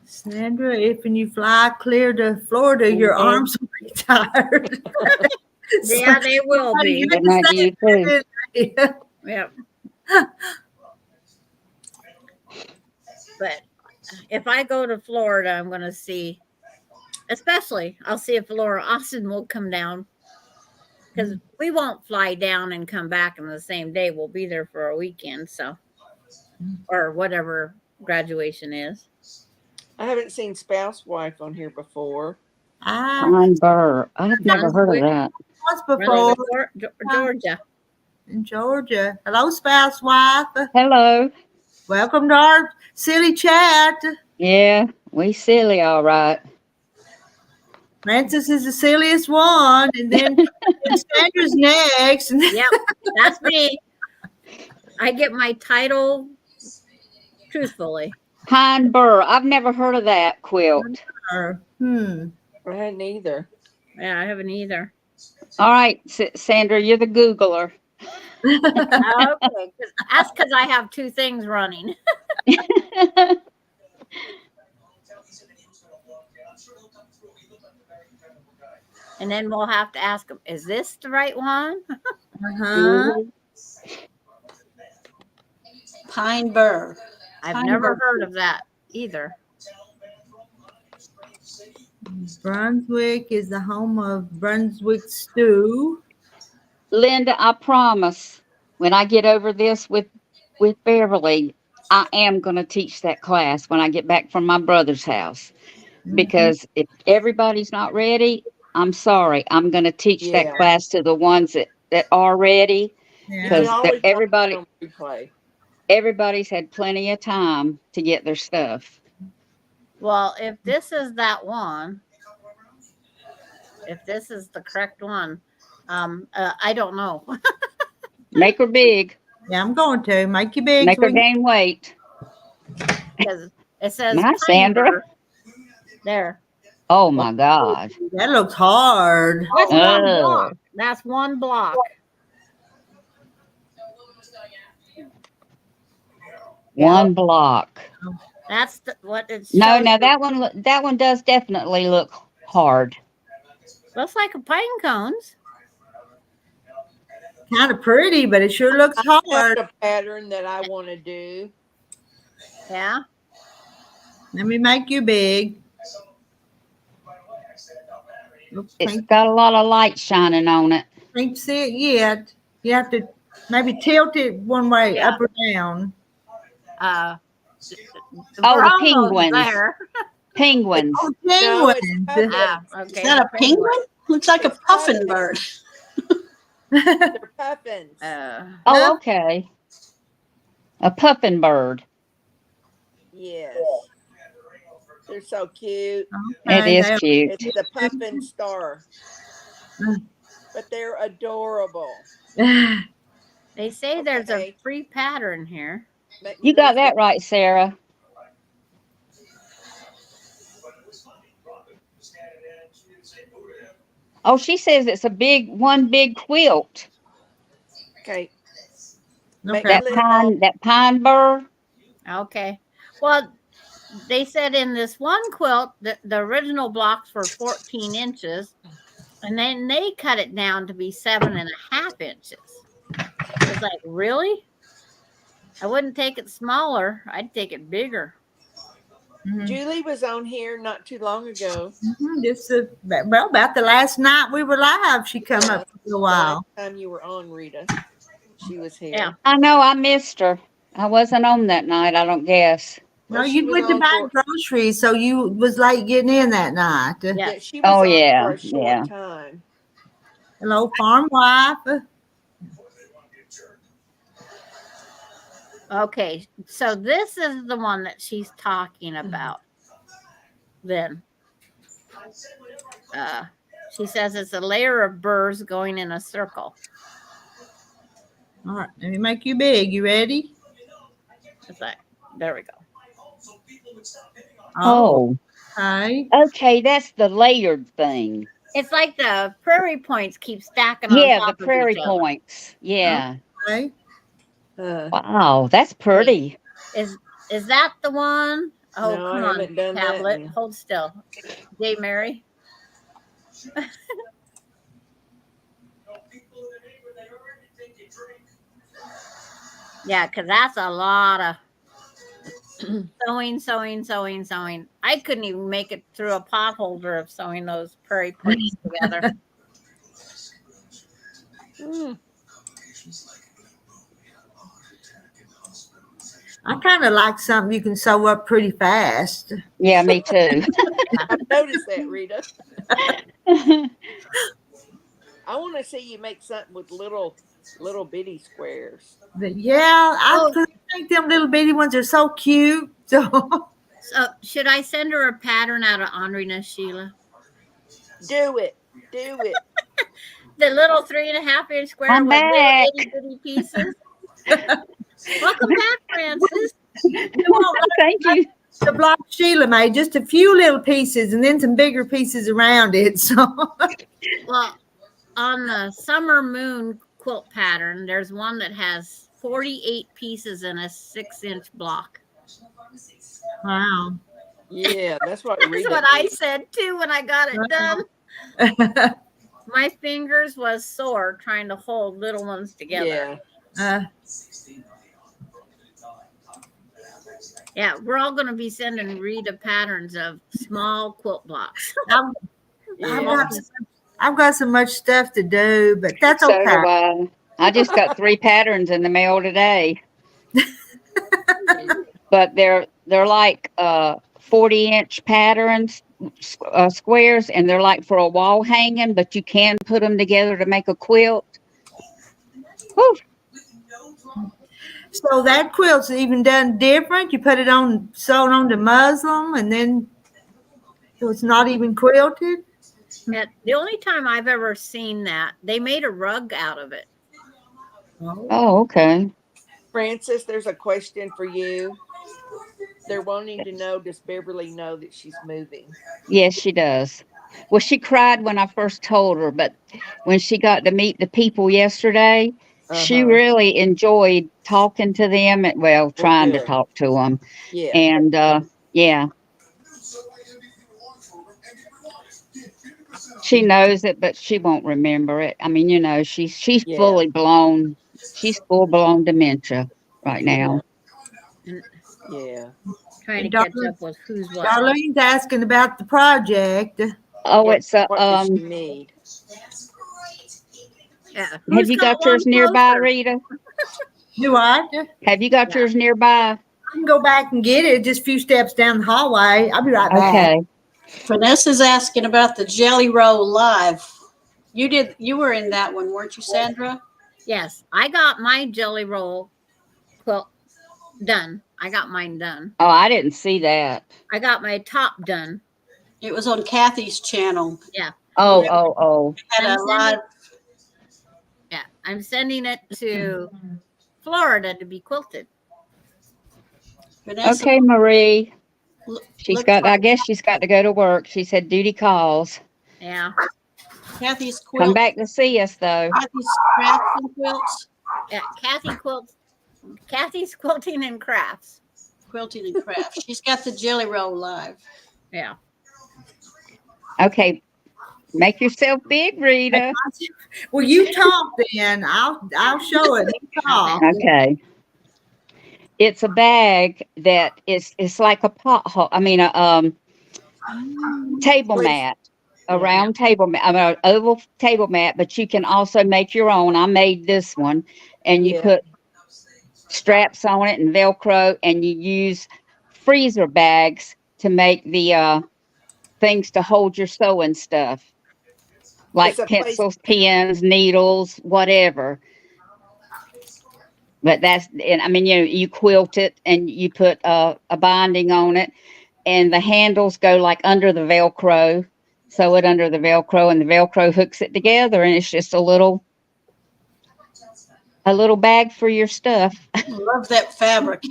Sandra, if when you fly clear to Florida, your arms will be tired. Yeah, they will be. Good night to you too. Yep. But if I go to Florida, I'm going to see, I'll see if Laura Austin will come down. Because we won't fly down and come back in the same day. We'll be there for a weekend, or whatever graduation is. I haven't seen spouse wife on here before. Pine Burr. I've never heard of that. Once before. Georgia. In Georgia. Hello, spouse wife. Hello. Welcome to our silly chat. Yeah, we silly, all right. Francis is the silliest one, and then Sandra's next. Yep, that's me. I get my title truthfully. Pine Burr. I've never heard of that quilt. I hadn't either. Yeah, I haven't either. All right, Sandra, you're the Googler. Okay, that's because I have two things running. And then we'll have to ask them, is this the right one? Pine Burr. I've never heard of that either. Brunswick is the home of Brunswick stew. Linda, I promise when I get over this with Beverly, I am going to teach that class when I get back from my brother's house. Because if everybody's not ready, I'm sorry. I'm going to teach that class to the ones that are ready. Because everybody's had plenty of time to get their stuff. Well, if this is that one, if this is the correct one, I don't know. Make her big. Yeah, I'm going to make you big. Make her gain weight. Because it says Nice, Sandra. There. Oh my God. That looks hard. That's one block. That's one block. One block. That's what it's. No, that one does definitely look hard. Looks like a pine cones. Kind of pretty, but it sure looks hard. A pattern that I want to do. Yeah. Let me make you big. It's got a lot of light shining on it. Can't see it yet. You have to Maybe tilt it one way, Yeah. up or down. Uh, Oh, we're the almost penguins. there. Penguins. Oh, No, it's penguins. puffins. Ah, Is okay. that a penguin? Looks like a It's puffin puffins. bird. They're puffins. Oh, okay. A puffin bird. Yes. They're so cute. It is Okay, cute. It's the puffin star. But they're adorable. They say there's a Okay. free pattern here. Let me You got listen. that right, Sarah. Oh, she says it's one big quilt. Okay. Okay. That pine bird. Okay. Well, they said in this one quilt that the original blocks were 14 inches, and then they cut it down to be 7.5 inches. It's like, really? I wouldn't take it smaller. I'd take it bigger. Julie was on here not too long ago. Just about the last night we were live, she come up for a The while. last time you were on, Rita, she was here. Yeah. I know I missed her. I wasn't on that night, I don't guess. No, Well, she you was went to on buy for- groceries, so you was late getting in that night. Yeah. Yeah, she was Oh, on yeah, for a short yeah. time. Hello, farm wife. Okay. So this is the one that she's talking about. Then she says it's a layer of burrs going in a circle. All right, let me make you big. You ready? It's like, there we go. Oh, Okay. okay, that's the layered thing. It's like the prairie points keep stacking on Yeah, top the of prairie each other. points. Yeah. Okay. Wow, that's pretty. Is that the one? Oh, No, I come haven't on, done that tablet. in- Hold still. J. Mary. Yeah, because that's a lot of sewing. I couldn't even make it through a pot holder of sewing those prairie points together. I kind of like something you can sew up pretty fast. Yeah, me too. I've noticed that, Rita. I want to see you make something with little bitty squares. But yeah, Oh. I think them little bitty ones are so cute. So So should I send her a pattern out of Andrina, Sheila? Do it. Do it. The little 3.5 inch square I'm with back. little itty bitty pieces. Welcome back, Francis. Thank you. the block Sheila made, just a few little pieces and then some bigger pieces around it. So Well, on the summer moon quilt pattern, there's one that has 48 pieces in a 6-inch block. wow. Yeah, that's what That's Rita what I did. said too when I got it done. My fingers was sore trying to hold little ones together. Yeah. Yeah, we're all going to be sending Rita patterns of small quilt blocks. Yeah. I've got so much stuff to do, but that's So okay. do I. I just got 3 patterns in the mail today. But they're like 40-inch patterns, squares, and they're like for a wall hanging, but you can put them together to make a quilt. Whew. So that quilt's even done different. You put it on, sewn on to muslin, and then so it's not even quilted. And the only time I've ever seen that, they made a rug out of it. Oh, okay. Francis, there's a question for you. They're wanting to know, does Beverly know that she's moving? Yes, she does. Well, she cried when I first told her, but when she got to meet the people yesterday, she really enjoyed talking to them. Well, trying to good. talk to them. Yeah. And yeah, she knows it, but she won't remember it. I mean, you know, she's Yeah. fully blown. She's full blown dementia right now. Yeah. Trying to catch up with who's what. Darlene's asking about the project. Oh, What- it's a What does she need? Yeah. Have Who's you got got yours one nearby, closer? Rita? Do I? Have you got Yeah. yours nearby? I can go back and get it. Just a few steps down the hallway. I'll be right back. Okay. Vanessa's asking about the Jelly Roll Live. You were in that one, weren't you, Sandra? Yes, I got my jelly roll quilt done. I got mine done. Oh, I didn't see that. I got my top done. It was on Kathy's channel. Yeah. Oh, Yeah. oh, oh. Had a live. Yeah, I'm sending it to Florida to be quilted. Vanessa Okay, Marie. looks I like guess she's got to go to work. She said duty calls. Yeah. Kathy's Come quilt. back to see us, though. Kathy's crafts and quilts. Yeah. Kathy's quilting and crafts. Quilting and crafts. She's got the Jelly Roll Live. Yeah. Okay. Make yourself big, Rita. Well, you talk then. I'll show it. You talk. Okay. It's a bag that it's like a pothole. I mean, a table Please. mat, a round table mat, I mean, an oval table mat. But you can also make your own. I made this one, and you Yeah. put straps on it and Velcro, and you use freezer bags to make the things to hold your sewing stuff, like It's a pencils, pens, needles, whatever. But and I mean, you quilt it and you put a binding on it, and the handles go like under the Velcro. Sew it under the Velcro, and the Velcro hooks it together, and it's just a little bag for your stuff. I love that fabric.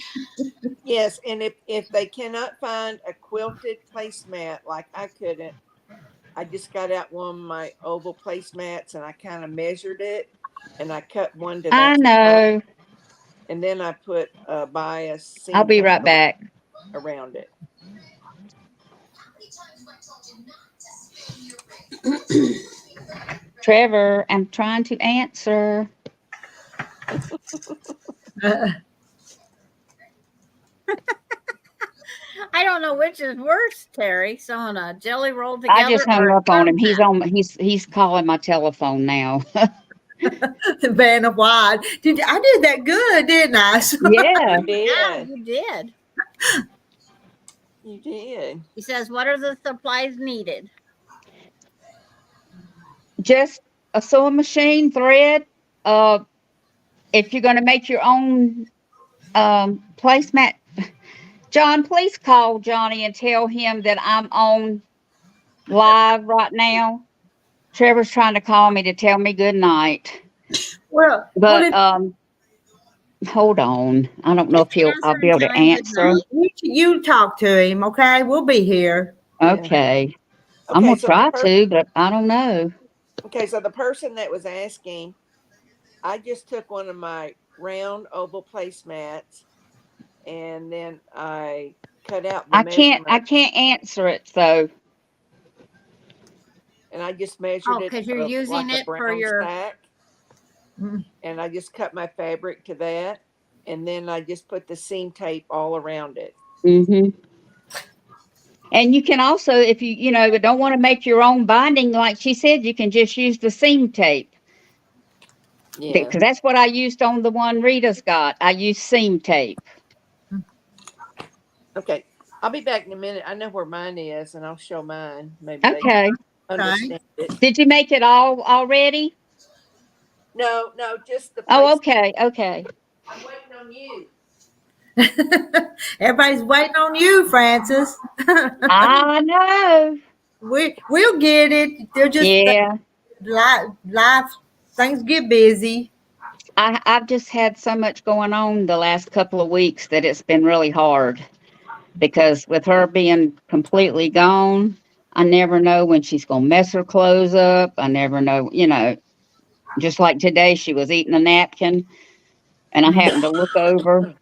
Yes, and if they cannot find a quilted placemat like I couldn't, I just got out one of my oval placemats and I kind of measured it and I cut one to that I size, know. and then I put a bias seam I'll be tape right back. around it. Trevor, I'm trying to answer. I don't know which is worse, Terry, sewing a jelly roll together. I just hung or a up on him. thumb mat. He's calling my telephone now. Vanna White. I did that good, didn't I? Yeah. You did. Yeah, you did. You did. He says, "What are the supplies needed?" Just a sewing machine, thread. If you're going to make your own placemat, John, please call Johnny and tell him that I'm on live right now. Trevor's trying to call me to tell me good night. Well, But hold on. I don't know if I'll be able to answer. you talk to him, okay? We'll be here. Okay. I'm Okay, gonna so try to, but I don't know. Okay, so the person that was asking, I just took one of my round oval placemats and then I cut out the I can't measurement, answer it, so and I just measured it 'cause you're up using like a it for brown your. stack, and I just cut my fabric to that, and then I just put the seam tape all around it. And you can also, if you don't want to make your own binding, like she said, you can just use the seam tape. Yeah. Because that's what I used on the one Rita's got. I used seam tape. Okay, I'll be back in a minute. I know where mine is, and I'll show mine. Maybe they Okay. can understand it. Did you make it all already? No, just the. Oh, placement. okay. I'm waiting on you. Everybody's waiting on you, Francis. I know. We'll get it. They're just life. Things get busy. I've just had so much going on the last couple of weeks that it's been really hard. Because with her being completely gone, I never know when she's going to mess her clothes up. I never know, just like today, she was eating a napkin and I happened to look over.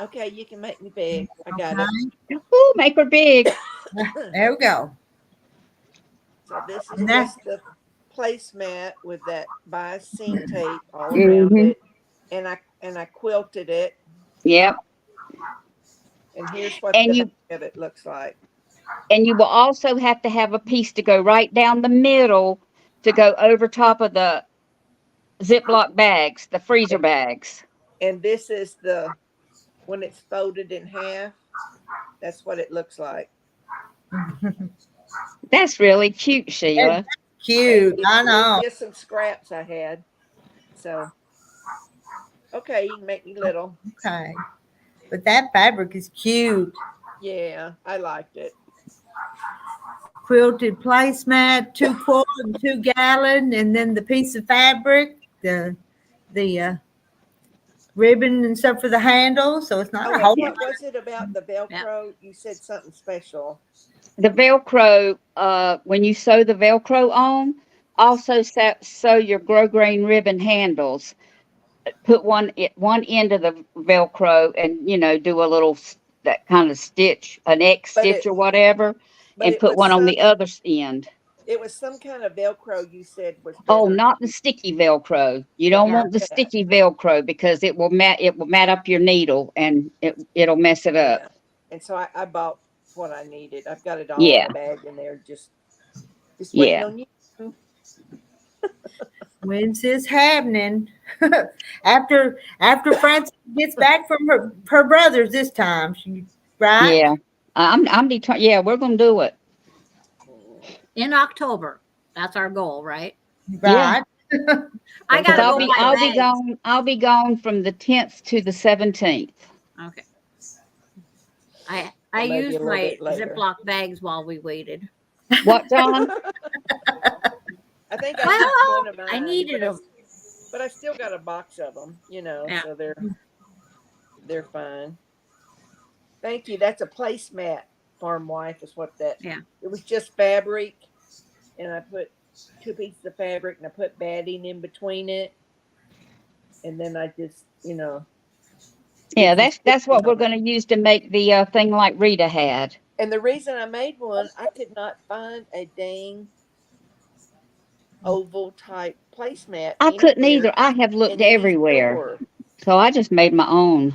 Okay, you can make me big. I got it. Ooh, make her big. There we go. So this is just the placemat with that bias seam tape all around it, and I quilted it. Yep. And here's what And the back of it looks like. And you will also have to have a piece to go right down the middle to go over top of the Ziploc bags, the freezer bags. And this is when it's folded in half. That's what it looks like. That's really cute, Sheila. Cute. I It was know. just some scraps I had. So, okay, you can make me little. Okay. But that fabric is cute. Yeah, I liked it. Quilted placemat, 2 quart and 2 gallon, and then the piece of fabric, the ribbon and stuff for the handle. So it's not Oh, a wait, whole. what was it about the Velcro? You said something special. The Velcro, when you sew the Velcro on, also sew your grosgrain ribbon handles. Put one end of the Velcro and, do a little that kind of stitch, an X But stitch or whatever, But and it put was one on the some. other end. It was some kind of Velcro you said was Oh, better. not the sticky Velcro. You don't Yeah. want the sticky Velcro because it will mat up your needle and it'll mess it up. Yeah. And so I bought what I needed. I've got it all in Yeah. the bag in there, just waiting Yeah. on you. When's this happening? after Frances gets back from her brothers this time, right? Yeah. I'm determined. Yeah, we're gonna do it. In October. That's our goal, right? Right. I Because gotta go buy bags. I'll be gone from the 10th to the 17th. Okay. I Maybe a used little my bit later. Ziploc bags while we waited. What, John? I think I Well, used one of mine. I needed them. But I still got a box of them, Yeah. so they're fine. Thank you. That's a placemat, farm wife, is what that. Yeah. It was just fabric, and I put 2 pieces of fabric, and I put batting in between it, and then I just, Yeah, that's what we're gonna use to make the thing like Rita had. And the reason I made one, I could not find a dang oval type placemat. I couldn't anywhere either. I have in looked any everywhere. store. So I just made my own.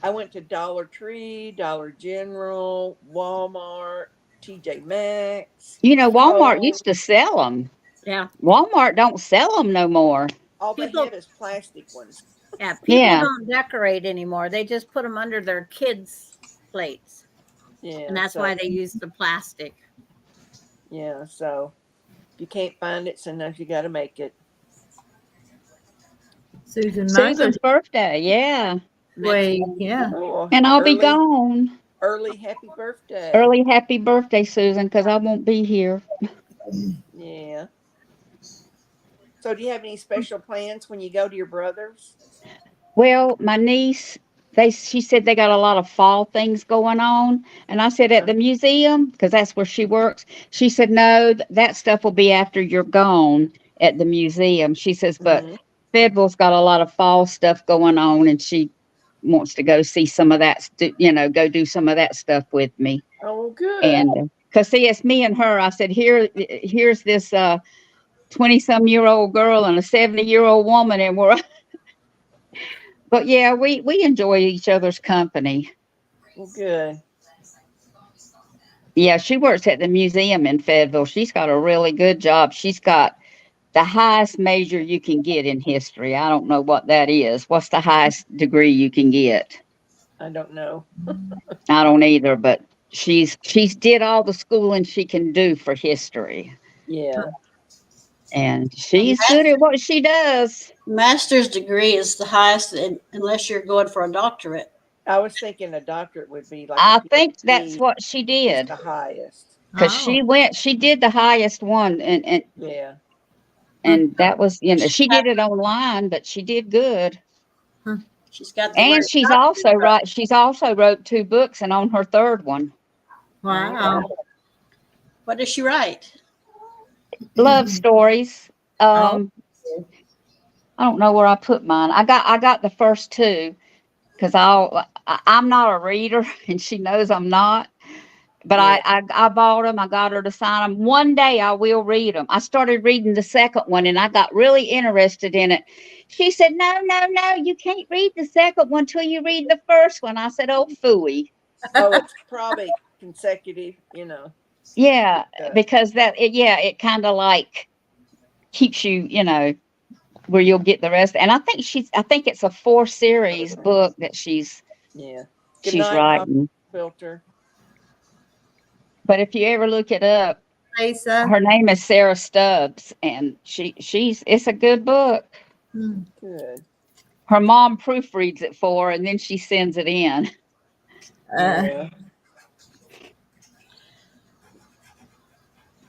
I went to Dollar Tree, Dollar General, Walmart, TJ Maxx. Walmart Kohl's. used to sell them. Yeah. Walmart don't sell them no more. All they People- have is plastic ones. Yeah. People Yeah. don't decorate anymore. They just put them under their kids' plates. Yeah. And that's why they use the plastic. Yeah, so if you can't find it, sometimes you got to make it. Susan's birthday, yeah. Wait, yeah. Oh, And I'll be early- gone. Early happy birthday. Early happy birthday, Susan, because I won't be here. Yeah. So, do you have any special plans when you go to your brother's? Well, my niece, she said they got a lot of fall things going on. And I said at the museum, because that's where she works, she said, no, that stuff will be after you're gone at the museum. She says, but Mhm. Fayetteville's got a lot of fall stuff going on, and she wants to go see some of that, go do some of that stuff with me. Oh, good. And because see, it's me and her. I said, here's this 20-some-year-old girl and a 70-year-old woman, and we're. But yeah, we enjoy each other's company. Well, good. Yeah, she works at the museum in Fayetteville. She's got a really good job. She's got the highest major you can get in history. I don't know what that is. What's the highest degree you can get? I don't know. I don't either, but she's did all the schooling she can do for history. Yeah. And she's good at what she does. Master's degree is the highest unless you're going for a doctorate. I was thinking a doctorate would be like. I a think PhD that's what she is did. the highest. Because she did the highest one, Yeah. and that was, she did it online, but she did good. She's got the And word she's doctorate. also wrote 2 books and on her 3rd one. Wow. What does she write? Love stories. I don't know where I put mine. I got the first 2 because I'm not a reader, and she knows I'm not. But Yeah. I bought them. I got her to sign them. One day I will read them. I started reading the 2nd one, and I got really interested in it. She said, no, you can't read the 2nd one till you read the 1st one. I said, oh, phooey. Oh, it's probably consecutive, Yeah, because it kind of like keeps you, where you'll get the rest. And I think it's a 4-series book that she's Yeah. Good she's night, writing. Quilter. But if you ever look it up, Lisa. her name is Sarah Stubbs, and it's a good book. Good. Her mom proofreads it for her, and then she sends it in. Yeah.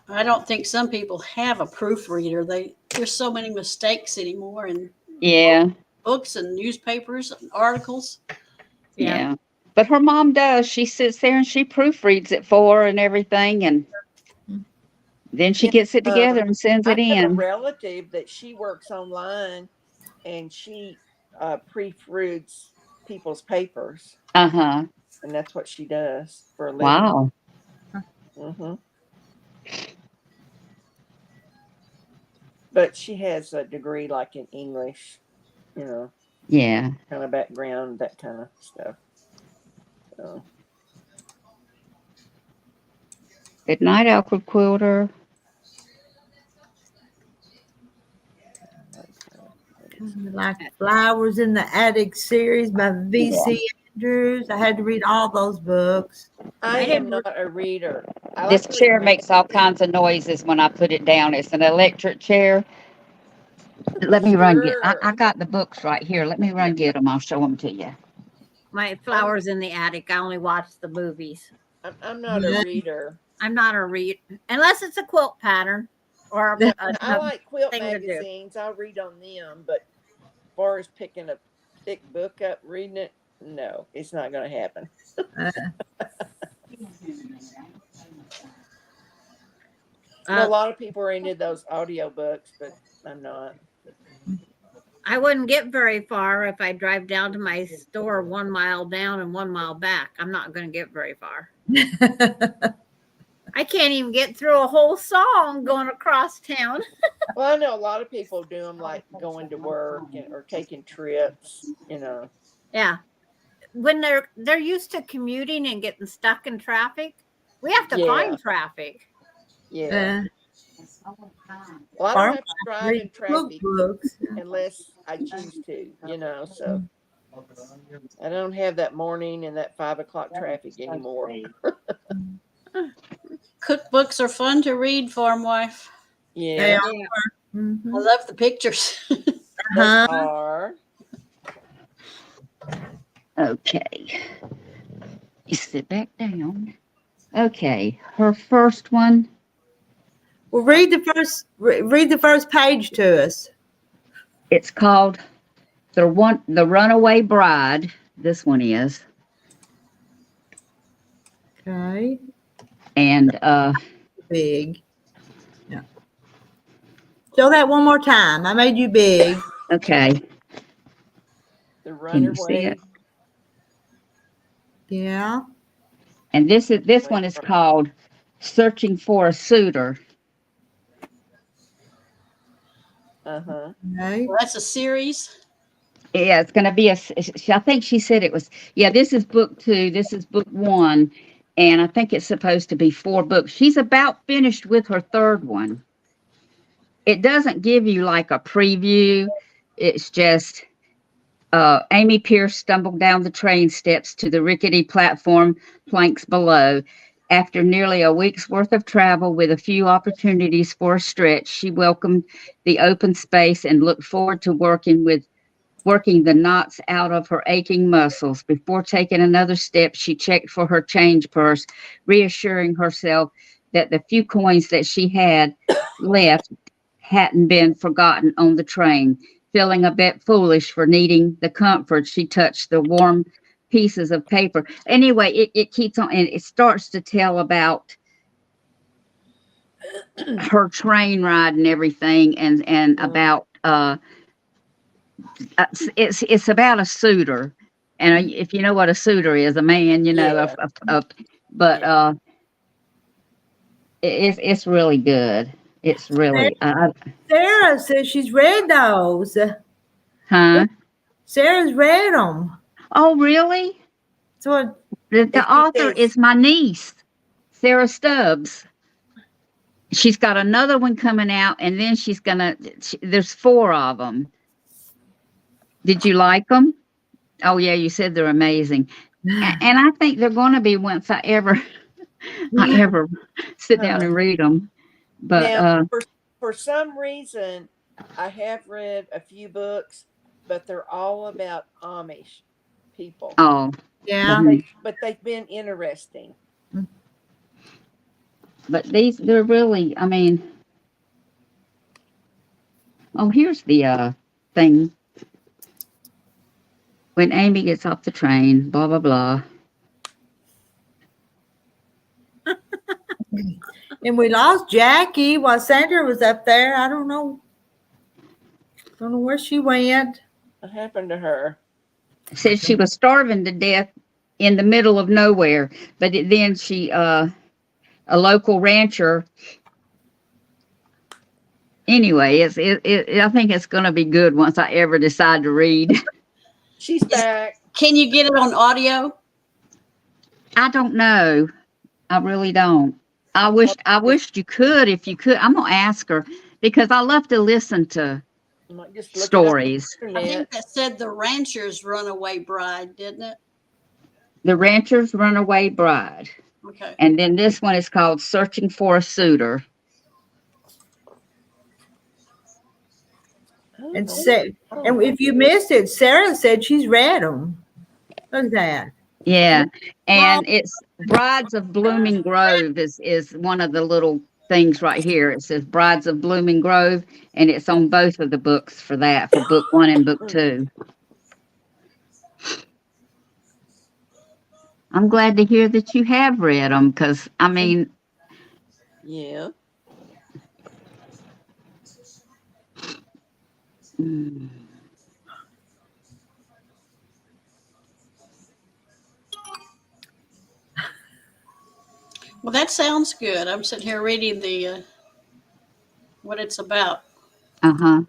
I don't think some people have a proofreader. There's so many mistakes anymore in Yeah, books and newspapers and articles. yeah. But her mom does. She sits there and she proofreads it for her and everything, and then she Yeah, gets it together and sends it I have a in. relative that she works online, and she proofreads people's papers, Uh-huh. and that's what she does for a living. Wow. Hmm. But she has a degree like in English, Yeah. kind of background, that kind of stuff. So. Good night, Alfred Quilter. Like Flowers in the Attic series by V.C. Andrews. I had to read all those books. I am not a reader. I This like to chair read makes all kinds of noises when I put it down. It's an electric chair. Let me run get. I got the books right here. Let me run get them. I'll show them to you. My Flowers in the Attic. I only watch the movies. I'm not a reader. I'm not a read unless it's a quilt pattern or I like quilt thing to do. magazines. I'll read on them, but as far as picking a thick book up, reading it, no, it's not going to happen. A lot of people are into those audio books, but I'm not. I wouldn't get very far if I drive down to my store 1 mile down and 1 mile back. I'm not going to get very far. I can't even get through a whole song going across town. Well, I know a lot of people do them like going to work or taking trips, Yeah. When they're used to commuting and getting stuck in traffic, we have to find traffic. Yeah. Well, I don't have to drive in traffic unless I choose to, so I don't have that morning and that 5 o'clock traffic anymore. Cookbooks are fun to read, farm wife. Yeah. I love the pictures. They are. Okay. You sit back down. Okay. Her first one. Well, read the first page to us. It's called The Runaway Bride. This one is. Okay. And big. Yeah. Show that one more time. I made you big. Okay. The Can you see Runaway. it? Yeah. And this one is called Searching for a Suitor. Uh-huh. Okay. Well, that's a series. Yeah, it's going to be I think she said it was, this is book 2. This is book 1. And I think it's supposed to be 4 books. She's about finished with her 3rd one. It doesn't give you like a preview. It's just Amy Pierce stumbled down the train steps to the rickety platform planks below. After nearly a week's worth of travel with a few opportunities for a stretch, she welcomed the open space and looked forward to working the knots out of her aching muscles. Before taking another step, she checked for her change purse, reassuring herself that the few coins that she had left hadn't been forgotten on the train. Feeling a bit foolish for needing the comfort, she touched the warm pieces of paper. Anyway, it keeps on, and it starts to tell about her train ride and everything, and about it's about a suitor, and if you know what a suitor is, a man, but it's really good. It's really Sarah says she's read those. huh? Sarah's read them. Oh, really? So The author is my niece, Sarah Stubbs. she's got another one coming out, and then there's 4 of them. Did you like them? Oh yeah, you said they're amazing. And I think they're going to be once I ever sit down and read them. But Now, for some reason, I have read a few books, but they're all about Amish people. oh, Yeah. But they've been interesting. but they're really, I mean, oh, here's the thing. When Amy gets off the train, blah blah blah. And we lost Jackie while Sandra was up there. I don't know. Don't know where she went. What happened to her? Said she was starving to death in the middle of nowhere, but then a local rancher. Anyway, I think it's going to be good once I ever decide to read. She's back. Can you get it on audio? I don't know. I really don't. I wished you could. If you could, I'm gonna ask her because I love to listen to You might just look stories. it up on the I think internet. that said The Rancher's Runaway Bride, didn't it? The Rancher's Runaway Bride, Okay. and then this one is called Searching for a Suitor. And and if you missed it, Sarah said she's read them. Look at that. Yeah, and it's Brides of Blooming Grove is one of the little things right here. It says Brides of Blooming Grove, and it's on both of the books for book 1 and book 2. I'm glad to hear that you have read them because, I mean, Yeah. mm, Well, that sounds good. I'm sitting here reading the what it's about. uh-huh.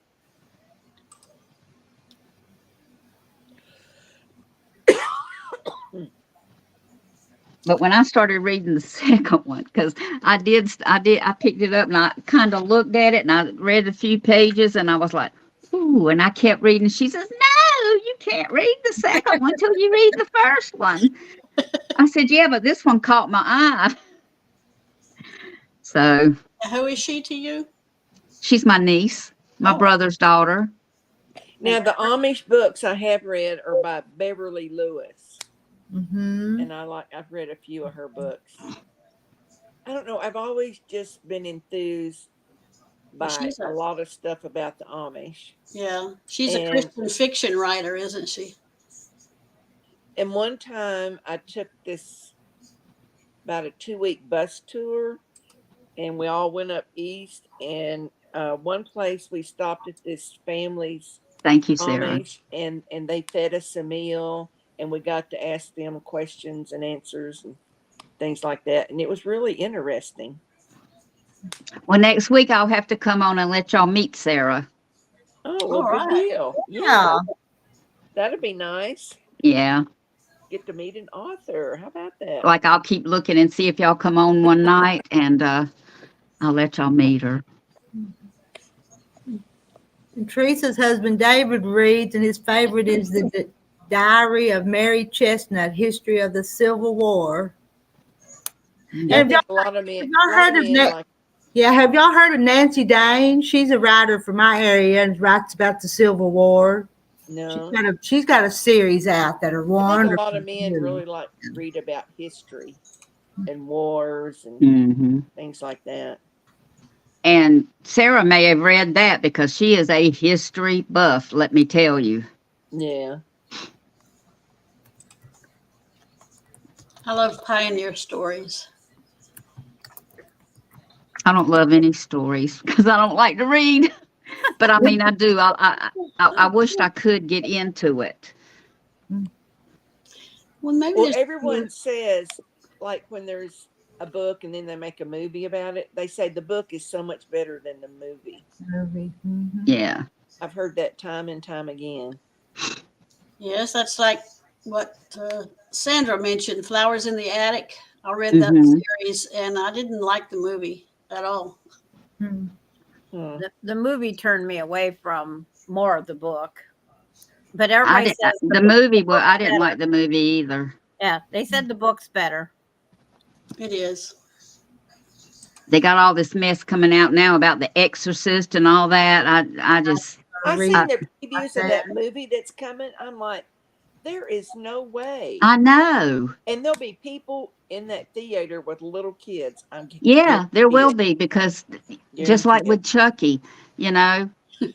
But when I started reading the second one, because I picked it up and I kind of looked at it and I read a few pages and I was like, ooh, and I kept reading. She says, no, you can't read the second one till you read the first one. I said, yeah, but this one caught my eye. So Who is she to you? she's my niece, my Oh. brother's daughter. Now the Amish books I have read are by Beverly Lewis, Mm-hmm. and I've read a few of her books. I don't know. I've always just been enthused by She's a lot of stuff about the Amish. Yeah, she's a And- Christian fiction writer, isn't she? And one time I took this about a 2-week bus tour, and we all went up east. And one place we stopped at this family's Thank you, Sarah. Amish, and they fed us a meal, and we got to ask them questions and answers and things like that. And it was really interesting. Well, next week I'll have to come on and let y'all meet Sarah. Oh, well, All good right. deal. Yeah. That'd be nice. Yeah. Get to meet an author. How about that? Like I'll keep looking and see if y'all come on one night and I'll let y'all meet her. And Teresa's husband David reads, and his favorite is the Diary of Mary Chestnut, History of the Civil War. I Have think a lot of men, y'all heard of men that? Yeah, have y'all heard of Nancy Dane? She's a writer from my area and writes about the Civil War. no. She's got a series out that are I wonderful. think a lot of men really like to read about history and wars and Mm-hmm. things like that. And Sarah may have read that because she is a history buff, let me tell you. Yeah. I love pioneer stories. I don't love any stories because I don't like to read. But I mean, I do. I wished I could get into it. Well, maybe Well, there's everyone says, like, when there's a book and then they make a movie about it, they say the book is so much better than the movie. Mhm. Yeah. I've heard that time and time again. Yes, that's like what Sandra mentioned, Flowers in the Attic. I read that Mhm. series and I didn't like the movie. at all. Hmm. Hmm. The movie turned me away from more of the book. But I everybody did says the movie. Well, I book's didn't better. like the movie either. Yeah, they said the book's better. It is. They got all this mess coming out now about The Exorcist and all that. I just I Read seen the like previews of that. that movie that's coming. I'm like, there is no way. I know. And there'll be people in that theater with little kids. Yeah, there guarantee will it. be because just Guarantee like it. with Chucky, you know.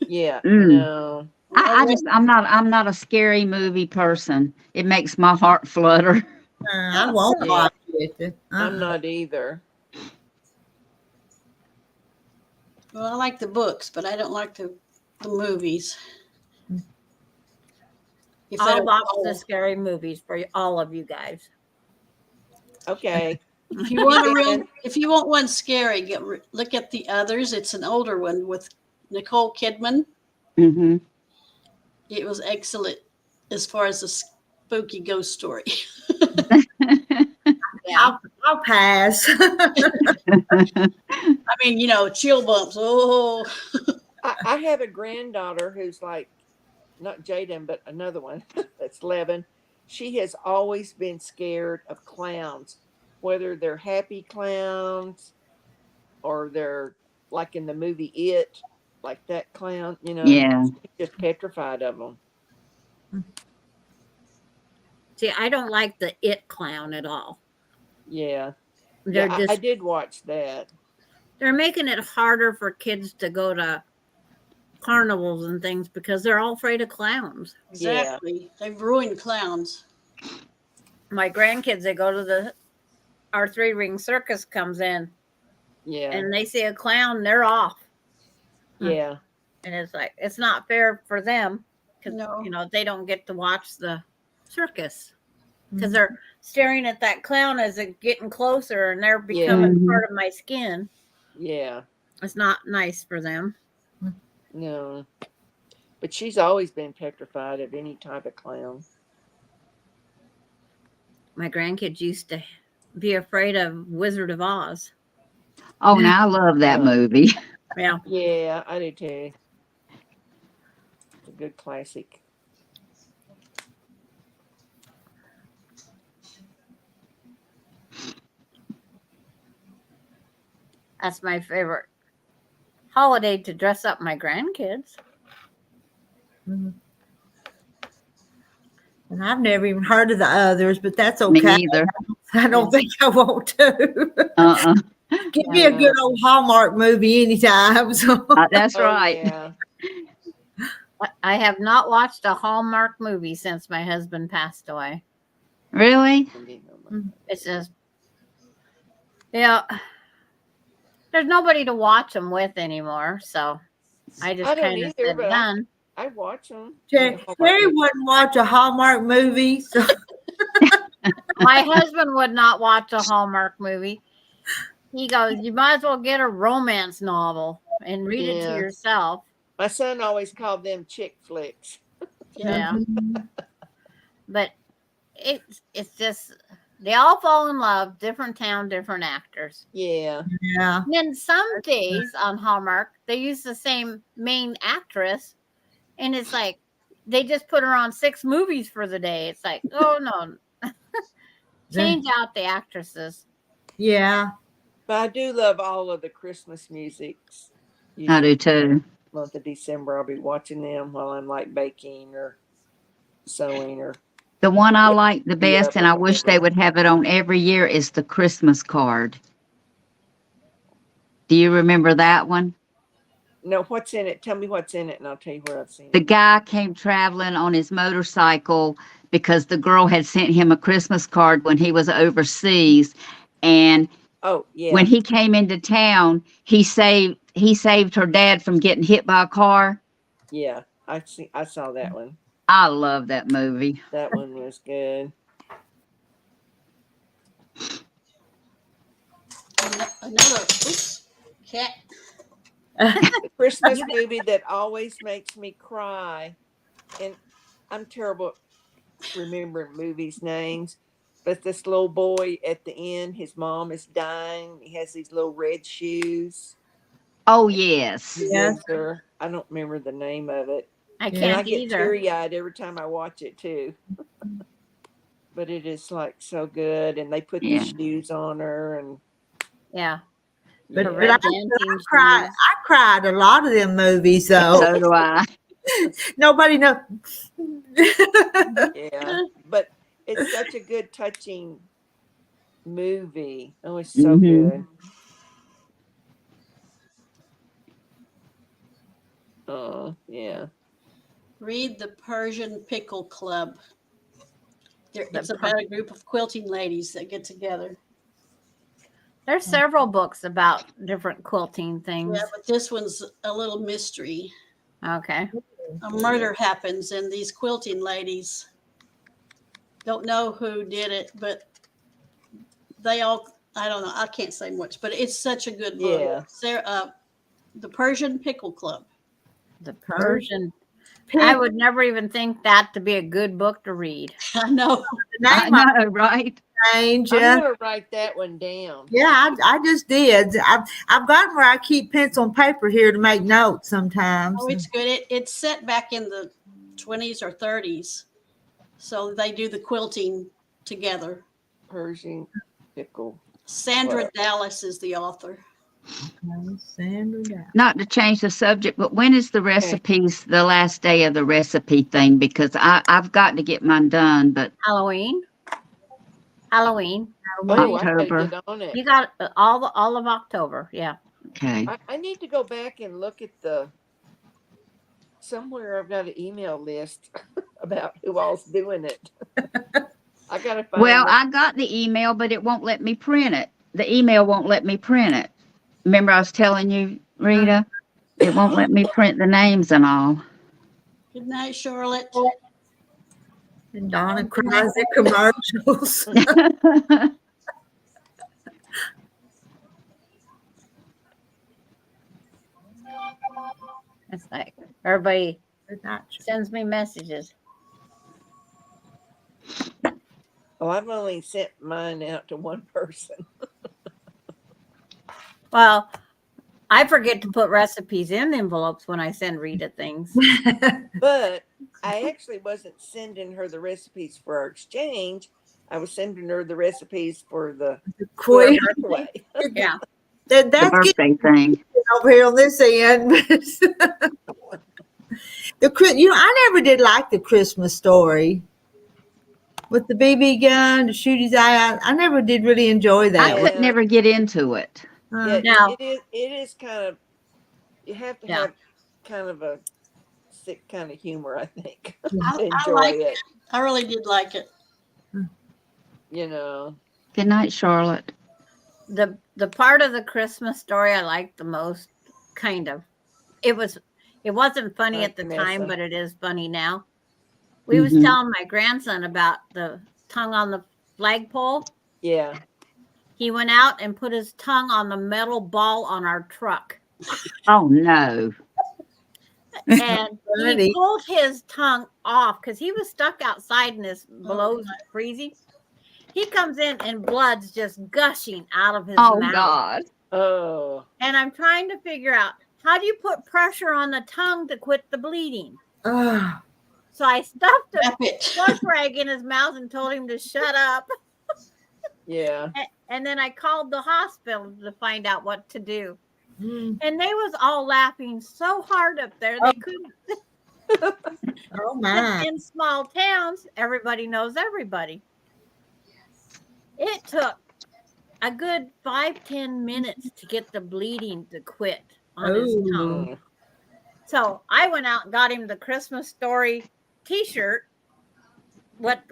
Yeah. Mm. No. Well, I'm not a scary movie person. It makes my heart flutter. I won't Yeah. watch it. I'm not either. well, I like the books, but I don't like the movies. If I I'll don't watch the follow. scary movies for all of you guys. Okay. If you want a real, And if you want one scary, look at The Others. It's an older one with Nicole Kidman. Hmm. It was excellent as far as a spooky ghost story. Yeah. I'll pass. I mean, chill bumps. Oh, I have a granddaughter who's like, not Jaden, but another one that's 11. She has always been scared of clowns, whether they're happy clowns or they're like in the movie It, like that clown, Yeah. she's just petrified of them. See, I don't like the It clown at all. Yeah. They're Yeah, I just did watch that. they're making it harder for kids to go to carnivals and things because they're all afraid of clowns. exactly. They've ruined clowns. My grandkids, they go to our 3-ring circus comes in Yeah. and they see a clown, they're off. Yeah. And it's like, it's not fair for them because, No. they don't get to watch the circus because they're staring at that clown as it's getting closer and they're becoming Mhm. part of my skin. Yeah. It's not nice for them. No. But she's always been petrified of any type of clown. My grandkids used to be afraid of Wizard of Oz. Oh, now I love that movie. Yeah. Yeah, I do too. It's a good classic. That's my favorite holiday to dress up my grandkids. Mhm. And I've never even heard of The Others, but that's Me okay. either. I don't think I want to. Uh-uh. Give me a good old Hallmark movie anytime. So. That's Oh, right. yeah. I have not watched a Hallmark movie since my husband passed away. Really? It's just, there's nobody to watch them with anymore. So I just I don't kind of either, said, but done. I watch them. Terry wouldn't watch a Hallmark movie. So. My husband would not watch a Hallmark movie. He goes, you might as well get a romance novel and read it to Yeah. yourself. My son always called them chick flicks. Yeah. Mhm. But it's just, they all fall in love, different town, different actors. Yeah. Yeah. And then some days on Hallmark, they use the same main actress, and it's like they just put her on 6 movies for the day. It's like, oh no, change out the actresses. Yeah. But I do love all of the Christmas musics. I do too. Month of December, I'll be watching them while I'm like baking or sewing or. The one I like the Yeah, best, and I wish they would have it on every year, is the Christmas card. Do you remember that one? No, what's in it? Tell me what's in it, and I'll tell you where I've seen The it. guy came traveling on his motorcycle because the girl had sent him a Christmas card when he was overseas, and Oh, yeah. when he came into town, he saved her dad from getting hit by a car. Yeah, I saw that one. I love that movie. That one was good. Another cat. The Christmas movie that always makes me cry, and I'm terrible at remembering movies' names, But this little boy at the end, his mom is dying. He has these little red shoes. Oh, yes. He Yes. gives her. I don't remember the name of it. I Yeah. And I can't get either. teary-eyed every time I watch it too. But it is like so good, and they put Yeah. the shoes on her, and Yeah. But, The yeah. red I dancing cried. shoes. I cried a lot of them movies though. So do I. Nobody knows. Yeah. But it's such a good, touching movie. Oh, it's so Mhm. good. Oh, yeah. Read the Persian Pickle Club. The It's about a group of quilting ladies that get together. There's several books about different quilting things. Yeah, but this one's a little mystery. Okay. A murder happens, and these quilting ladies don't know who did it, but they all, I don't know, I can't say much, but it's such a good book. Yeah. Sarah, the Persian Pickle Club. The Persian. I would never even think that to be a good book to read. I know. The I name of know, right? change. I'm Yeah, gonna write that one down. I just did. I've gotten where I keep pencil and paper here to make notes sometimes. Oh, it's good. It's set back in the 20s or 30s. So they do the quilting together. Persian pickle. Sandra Wow. Dallas is the author. Sandra Dow. Not to change the subject, but when is the recipes, the last day of the recipe thing? Because I've got to get mine done, but Halloween. Halloween. Oh, I gotta October. get on it. You got all of October. Yeah. okay. I need to go back and look at somewhere I've got an email list about who all's doing it. I gotta find Well, that. I got the email, but it won't let me print it. The email won't let me print it. Remember I was telling you, Rita? It won't let me print the names and all. Good night, Charlotte. And Donna cries at commercials. It's like everybody Good night, Charlotte. sends me messages. Oh, I've only sent mine out to one person. Well, I forget to put recipes in envelopes when I send Rita things. But I actually wasn't sending her the recipes for our exchange. I was sending her the recipes for for our Queen. birthday. Yeah. The That's getting birthday thing. over here on this end. I never did like the Christmas Story with the BB gun to shoot his eye out. I never did really enjoy I that. Yeah. could never get into it. Yeah, Now- it is kind of, you have to Yeah. have kind of a sick kind of humor, I think, I to enjoy like it. I really did like it. You know. Good night, Charlotte. The part of the Christmas Story I liked the most, kind of. It wasn't funny Like at the Vanessa. time, but it is funny now. We was Mhm. telling my grandson about the tongue on the flagpole. Yeah. He went out and put his tongue on the metal ball on our truck. Oh, no. And Funny. he pulled his tongue off because he was stuck outside and this below freezing. He comes in and blood's just gushing out of his Oh, mouth. God. Oh. And I'm trying to figure out how do you put pressure on the tongue to quit the bleeding? Ah, So I stuffed a Wrap it. slush rag in his mouth and told him to shut up. Yeah. And then I called the hospital to find out what to do. mm, And they was all laughing so hard up there they couldn't. oh my. In small towns, everybody knows everybody. It took a good 5-10 minutes to get the bleeding to quit on his Ooh. tongue. Mm. So I went out and got him the Christmas Story T-shirt. What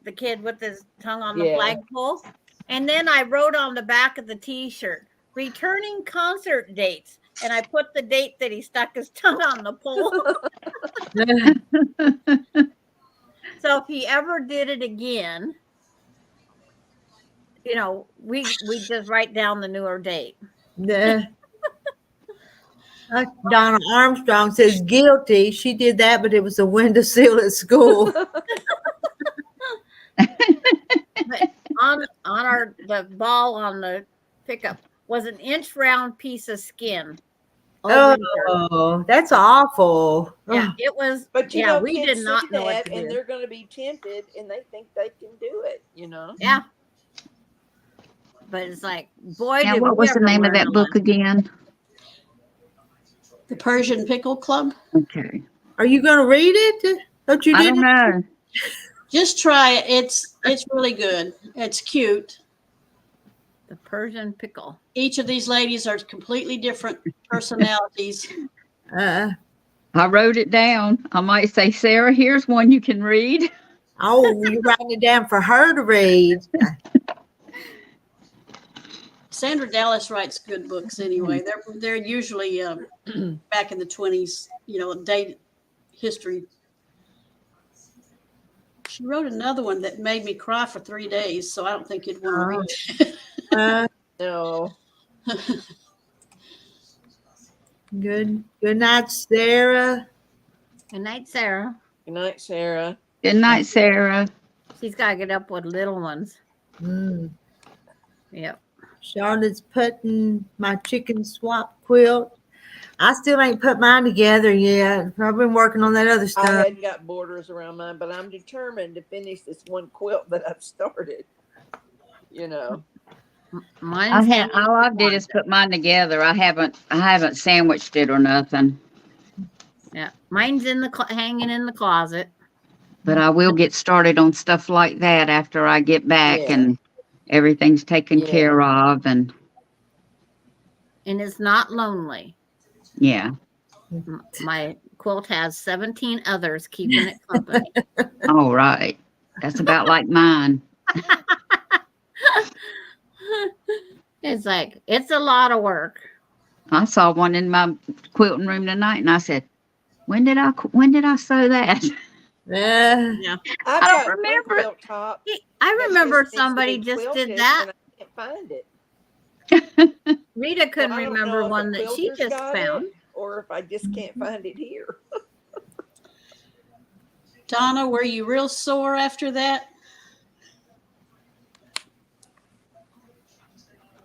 the kid with his tongue on the Yeah. flagpole, and then I wrote on the back of the T-shirt returning concert dates, and I put the date that he stuck his tongue on the pole. So if he ever did it again, we just write down the newer date. Yeah. Donna Armstrong says guilty. She did that, but it was a windowsill at school. on the ball on the pickup was an inch round piece of skin. all winter. Oh, that's awful. Yeah, Ugh. it was. But you Yeah, know, we kids did see not know what that to and do. they're going to be tempted and they think they can do it, you know? Yeah. But it's like, boy, Now, did what we was the ever name of learn that a book lesson. again? The Persian Pickle Club. Okay. Are you going to read it? Don't you I do don't that? know. Just try it. It's really good. It's cute. The Persian pickle. Each of these ladies are completely different personalities. Uh, I wrote it down. I might say, Sarah, here's one you can read. oh, you're writing it down for her to read. Sandra Dallas writes good books anyway. They're usually back in the 20s, date history. She wrote another one that made me cry for 3 days, so I don't think you'd want to read it. No. Good night, Sarah. Good night, Sarah. Good night, Sarah. Good night, Sarah. She's got to get up with little ones. Mm. Yep. Charlotte's putting my chicken swap quilt. I still ain't put mine together yet. I've been working on that other I stuff. hadn't got borders around mine, but I'm determined to finish this one quilt that I've started. You know. Mine's All I did is put mine together. I haven't sandwiched it or nothing. Yeah, mine's in the hanging in the closet. But I will get started on stuff like that after I get back Yeah. and everything's taken Yeah. care of. And And it's not lonely. yeah. My quilt has 17 others keeping it company. All right. That's about like mine. It's like, it's a lot of work. I saw one in my quilting room tonight and I said, when did I sew that? Yeah. I've I don't got one remember. quilt top. I that remember just needs to somebody be just quilted, did that. and I can't find it. Rita couldn't I don't remember know if one a that she quilter's just got found. it or if I just can't find it here. Donna, were you real sore after that?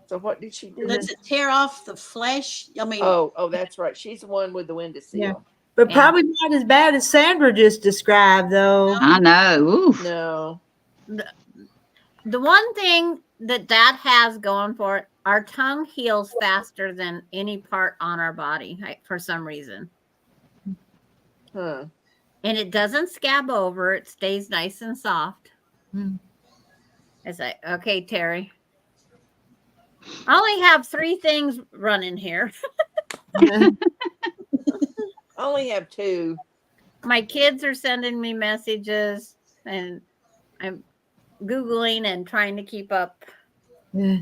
So what did she do? Does it tear off the flesh? I mean, Oh, that's right. She's the one with the windowsill. Yeah. But Yeah. probably not as bad as Sandra just described, though. I know. Oof. No. The one thing that has going for it, our tongue heals faster than any part on our body for some reason. Huh. And it doesn't scab over. It stays nice and soft. Hmm. It's like, okay, Terry. I only have 3 things running here. I only have 2. My kids are sending me messages and I'm Googling and trying to keep up. Yeah.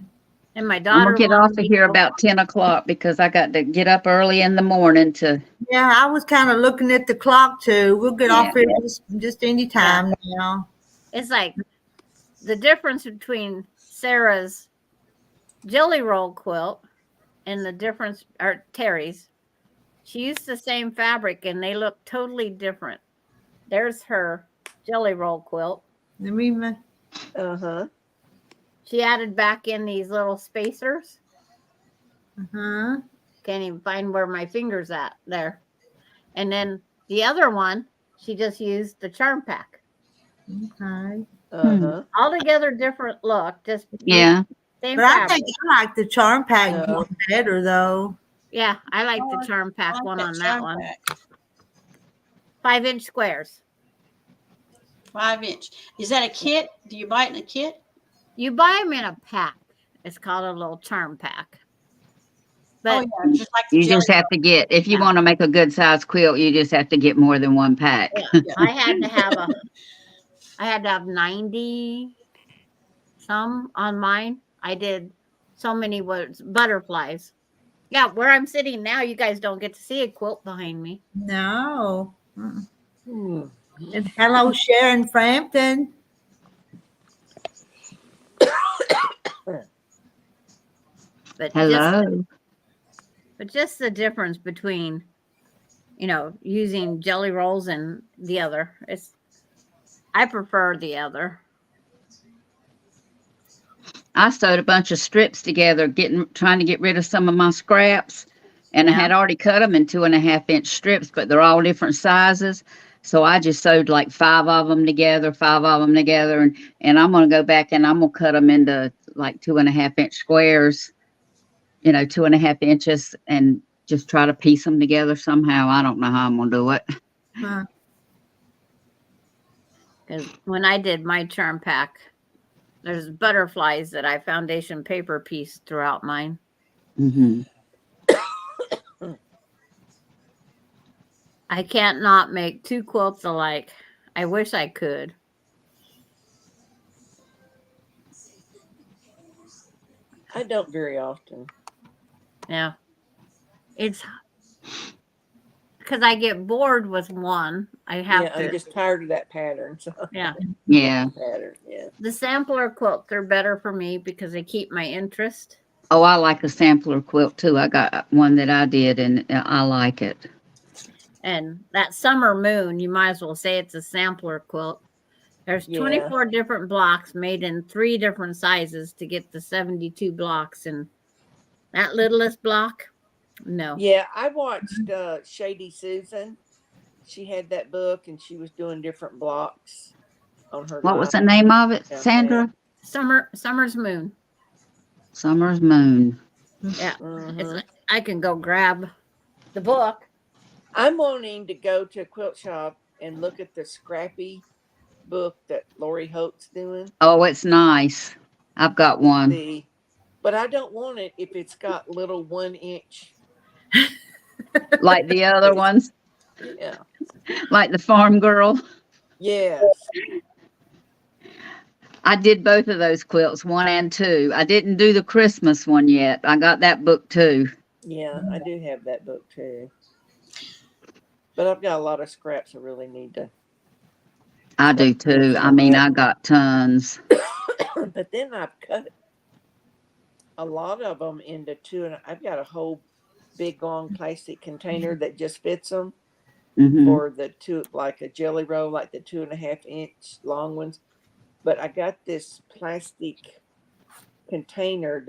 And my I'm daughter gonna get off of here about 10 o'clock because I got to get up early in the morning to. Yeah, I was kind of looking at the clock too. We'll get off here just any time now. It's like the difference between Sarah's jelly roll quilt and the difference, or Terry's. She used the same fabric and they look totally different. There's her jelly roll quilt. Let me. Uh-huh. She added back in these little spacers. Uh-huh. Can't even find where my finger's at there. And then the other one, she just used the charm pack. Okay. Uh-huh. Altogether different look. Just Yeah. same But I fabric. think I like the charm pack No. one better, though. Yeah, I like the charm I pack like one on that charm one. pack. 5-inch squares. 5-inch. Is that a kit? Do you buy it in a kit? You buy them in a pack. It's called a little charm pack. But yeah, just like the You jelly just have to get, if you want to make a good size quilt, you just have to get more than one pack. I had to have 90 some on mine. I did so many butterflies. Yeah, where I'm sitting now, you guys don't get to see a quilt behind me. No. Hmm. And hello, Sharon Frampton. But Hello. just the difference between, using jelly rolls and the other. I prefer the other. I sewed a bunch of strips together, trying to get rid of some of my scraps. And I Yeah. had already cut them in 2.5-inch strips, but they're all different sizes. So I just sewed like 5 of them together, and I'm gonna go back and I'm gonna cut them into like 2.5-inch squares, 2.5 inches, and just try to piece them together somehow. I don't know how I'm gonna do it. Huh. Because when I did my charm pack, there's butterflies that I foundation paper pieced throughout mine. Hmm. I can't not make 2 quilts alike. I wish I could. I don't very often. Yeah. It's because I get bored with one. I have Yeah, I'm to. just tired of that pattern. So Yeah. Yeah. pattern. Yeah. The sampler quilts are better for me because they keep my interest. Oh, I like a sampler quilt too. I got one that I did, and I like it. And that summer moon, you might as well say it's a sampler quilt. There's Yeah. 24 different blocks made in 3 different sizes to get the 72 blocks. And that littlest block, no. Yeah, I watched Shady Susan. She had that book and she was doing different blocks on her What live. was the name of it, Yeah, Sandra? Summer's moon. Summer's Moon. Yeah. Mhm. It's like, I can go grab the book. I'm wanting to go to a quilt shop and look at the scrappy book that Lori Holt's doing. Oh, it's nice. I've got one. See, but I don't want it if it's got little 1-inch. Like the other ones, Yeah. like the Farm Girl. Yes. I did both of those quilts, 1 and 2. I didn't do the Christmas one yet. I got that book too. Yeah, I do have that book too. But I've got a lot of scraps I really need to. I do too. I mean, I got tons. But then I've cut a lot of them into 2, and I've got a whole big long plastic container that just fits them Hmm. for the 2, like a jelly roll, like the 2.5-inch long ones. But I got this plastic container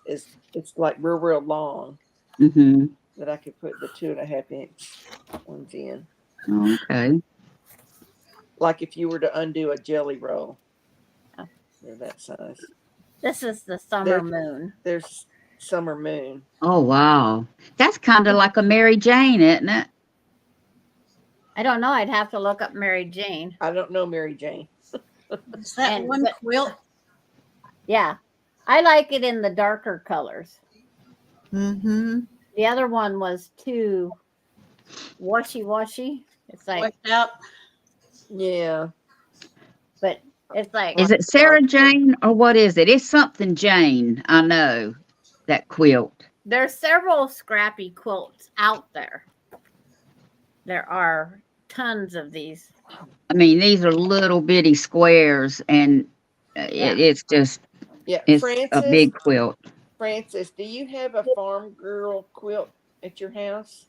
it's like real long Hmm. that I could put the 2.5-inch ones in. Okay. Like if you were to undo a jelly roll, they're that size. This is the summer moon. There's Summer Moon. Oh, wow. That's kind of like a Mary Jane, isn't it? I don't know. I'd have to look up Mary Jane. I don't know Mary Jane. Is that And- one quilt? Yeah. I like it in the darker colors. Mm-hmm. The other one was too washy. It's like, Wiped out? Yeah. but it's like, Is it Sarah Jane or what is it? It's something Jane. I know that quilt. there's several scrappy quilts out there. There are tons of these. I mean, these are little bitty squares, and it's just Yeah. it's a big quilt. Francis, do you have a Farm Girl quilt at your house?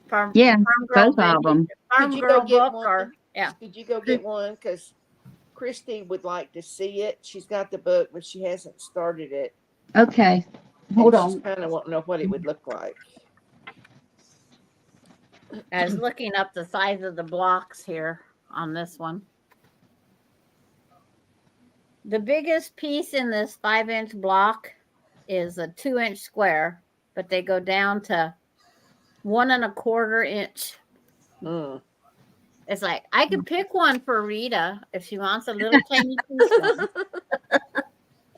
Farm, Yeah, Farm Girl both of them. Farm Could you Girl go get book one? or yeah. Could you go get one? Because Christy would like to see it. She's got the book, but she hasn't started it. Okay, hold She's on. kind of want to know what it would look like. I was looking up the size of the blocks here on this one. The biggest piece in this 5-inch block is a 2-inch square, but they go down to 1 1/4 inch. Mm. It's like I could pick one for Rita if she wants a little tiny piece one.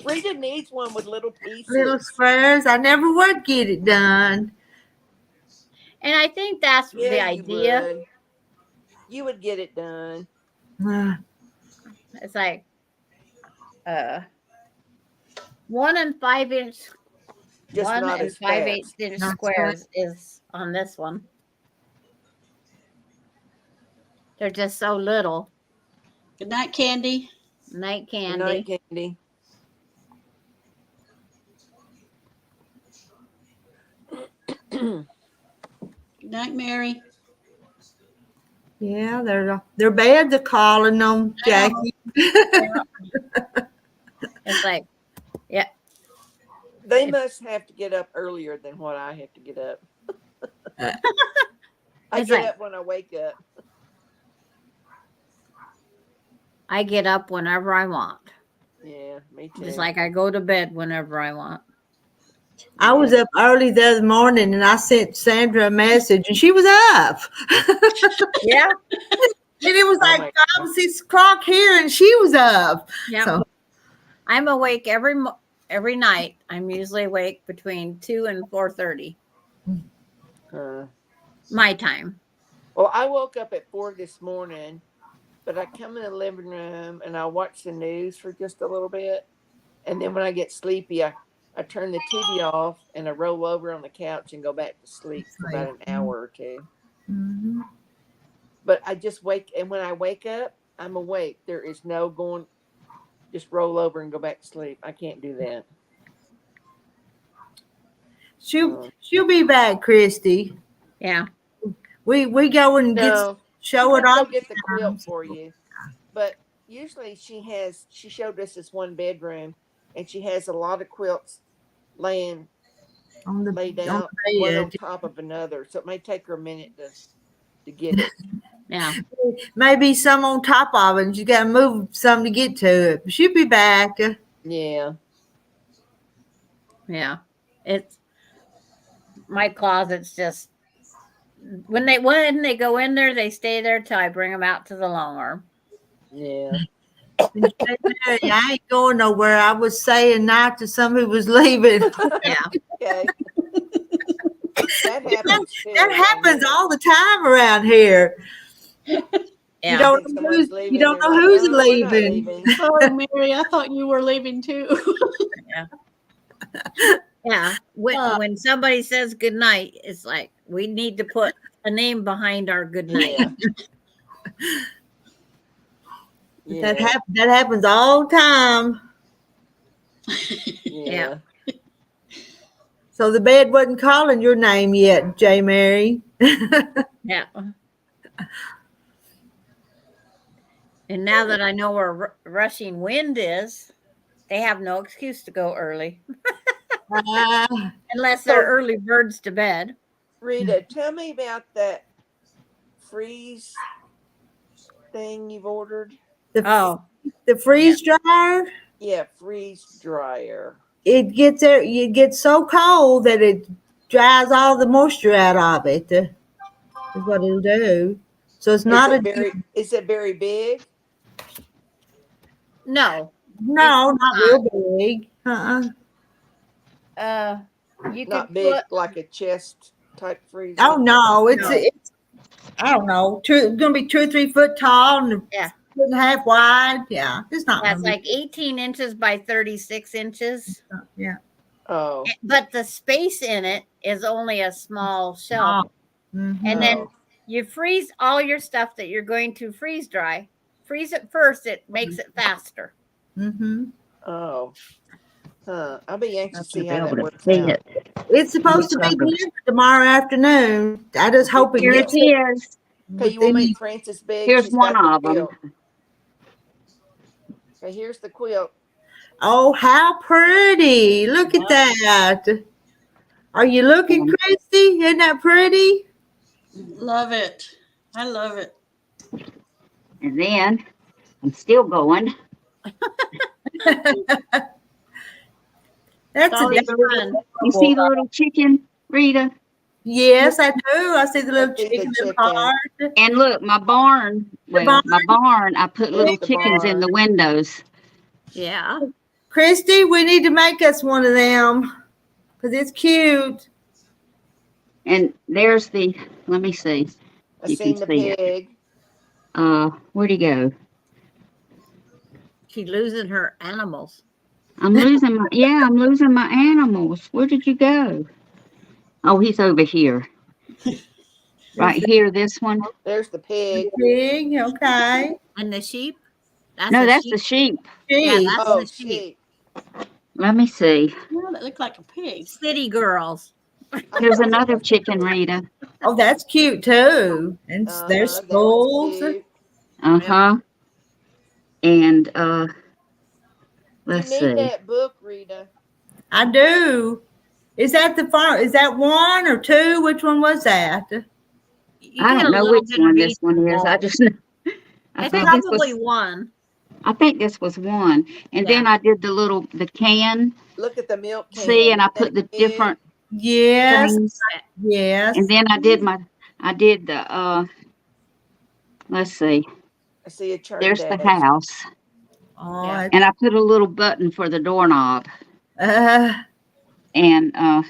Rita needs one with little pieces. Little squares. I never would get it done. And I think that's the Yeah, idea. You would get it done. It's like 1 5-inch, Just 1 not as 5/8 fast. inch Not squares is on this one. They're just so little. Good night, Candy. Night Good candy. night, Candy. Good night, Mary. Yeah, their beds are calling them, Jackie. It's like, yeah, They must have to get up earlier than what I have to get up. I It's get like- up when I wake up. I get up whenever I want. Yeah, me too. Just like I go to bed whenever I want. I was up early the other morning and I sent Sandra a message and she was up. Yeah. And it was Oh like my 5 or 6 o'clock here and she was up. Yeah. So I'm awake every night. I'm usually awake between 2 and 4:30 my time. Well, I woke up at 4 this morning, but I come in the living room and I watch the news for just a little bit. And then when I get sleepy, I turn the TV off and I roll over on the couch and go back to sleep for about an hour or two. mhm. But I just wake, and when I wake up, I'm awake. There is no going, just roll over and go back to sleep. I can't do that. She'll be back, Christy. Yeah. We go and No, show it I'll off. get the quilt for you. But usually she showed us this one bedroom and she has a lot of quilts laid out one on top of another. So it may take her a minute to get it. Yeah. Maybe some on top of it. And you got to move some to get to it. But she'll be back. Yeah. Yeah. It's my closet's just when they go in there, they stay there till I bring them out to the long arm. Yeah. I ain't going nowhere. I was saying night to some who was leaving. Yeah. Okay. That happens too. That happens all the time around here. Yeah. You don't think know someone's who's, leaving, you don't they're know like, who's "No, we're not leaving. leaving." Sorry, Mary. I thought you were leaving too. Yeah. When somebody says good night, it's like we need to put a name behind our good night. Yeah. That happens all the time. Yeah. So the bed wasn't calling your name yet, J. Mary. Yeah. And now that I know where rushing wind is, they have no excuse to go early. Unless they're So- early birds to bed. Rita, tell me about that freeze thing you've ordered. Oh, The freeze dryer, Yeah, freeze dryer. it gets there. You get so cold that it dries all the moisture out of it. Is what it'll do. So it's not Is it very big? no. no, it's not real big. You Not could big put like a chest type freezer. Oh no, it's No. I don't know. It's gonna be 2 or 3 foot tall and Yeah. 1.5 wide. Yeah, it's not. that's gonna like 18 inches by 36 inches. be, yeah. Oh. But the space in it is only a small shelf. Mhm. And then you freeze all your stuff that you're going to freeze dry. Freeze it first, it makes it faster. Mhm. Oh. Huh. I'll be anxious to see Be how able that to works see out. it. It's supposed to be delivered tomorrow afternoon. I just hope it Here gets it is. Okay, you want to make Frances big? Here's She's one got the of 'em. quilt. Okay, here's the quilt. Oh, how pretty! Look at that. Are you looking, Christy? Isn't that pretty? Love it. I love it. And then I'm still going. That's Always a fun. You see the little chicken, Rita? yes, I do. I see the little I see the chicken, little chicken. heart. And look, my barn, I put little the chickens in the barn. windows. Yeah. Christy, we need to make us one of them because it's cute. And there's let me see. I You seen can the see it. pig. Where'd he go? She's losing her animals. I'm losing my animals. Where did you go? Oh, he's over here. Right here, this one. There's the pig. Pig, okay. And the sheep? No, that's the sheep. Yeah, Sheep. that's Oh, the sheep. sheep. Let me see. Oh, that looked like a pig. City girls. There's another chicken, Rita. Oh, that's cute too. And there's That one's skulls. cute. Uh-huh. And You let's need see. that book, Rita. I do. Is that the farm? Is that one or two? Which one was that? You I get don't a know little which bit one of this each one is. I bowl. just know. I It's think this probably was. one. I think this was one. And then Yeah. I did the can. Look at the milk See, can. and I Isn't that put the cute? different Yes, things. yes. And then I did let's see. I see a church There's the dash. house. Oh, Yeah. And I put a little button for the doorknob. uh, And I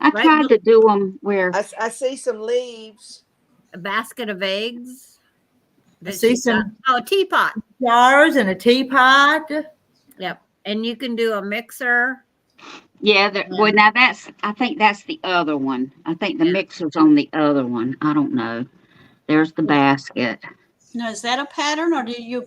Right, tried to do them where, I see some leaves. a basket of eggs. I that see she's got. some Oh, a teapot. jars and a teapot. Yep. And you can do a mixer. yeah, well, Yeah. now I think that's the other one. I think the Yeah. mixer's on the other one. I don't know. There's the basket. Now, is that a pattern or do you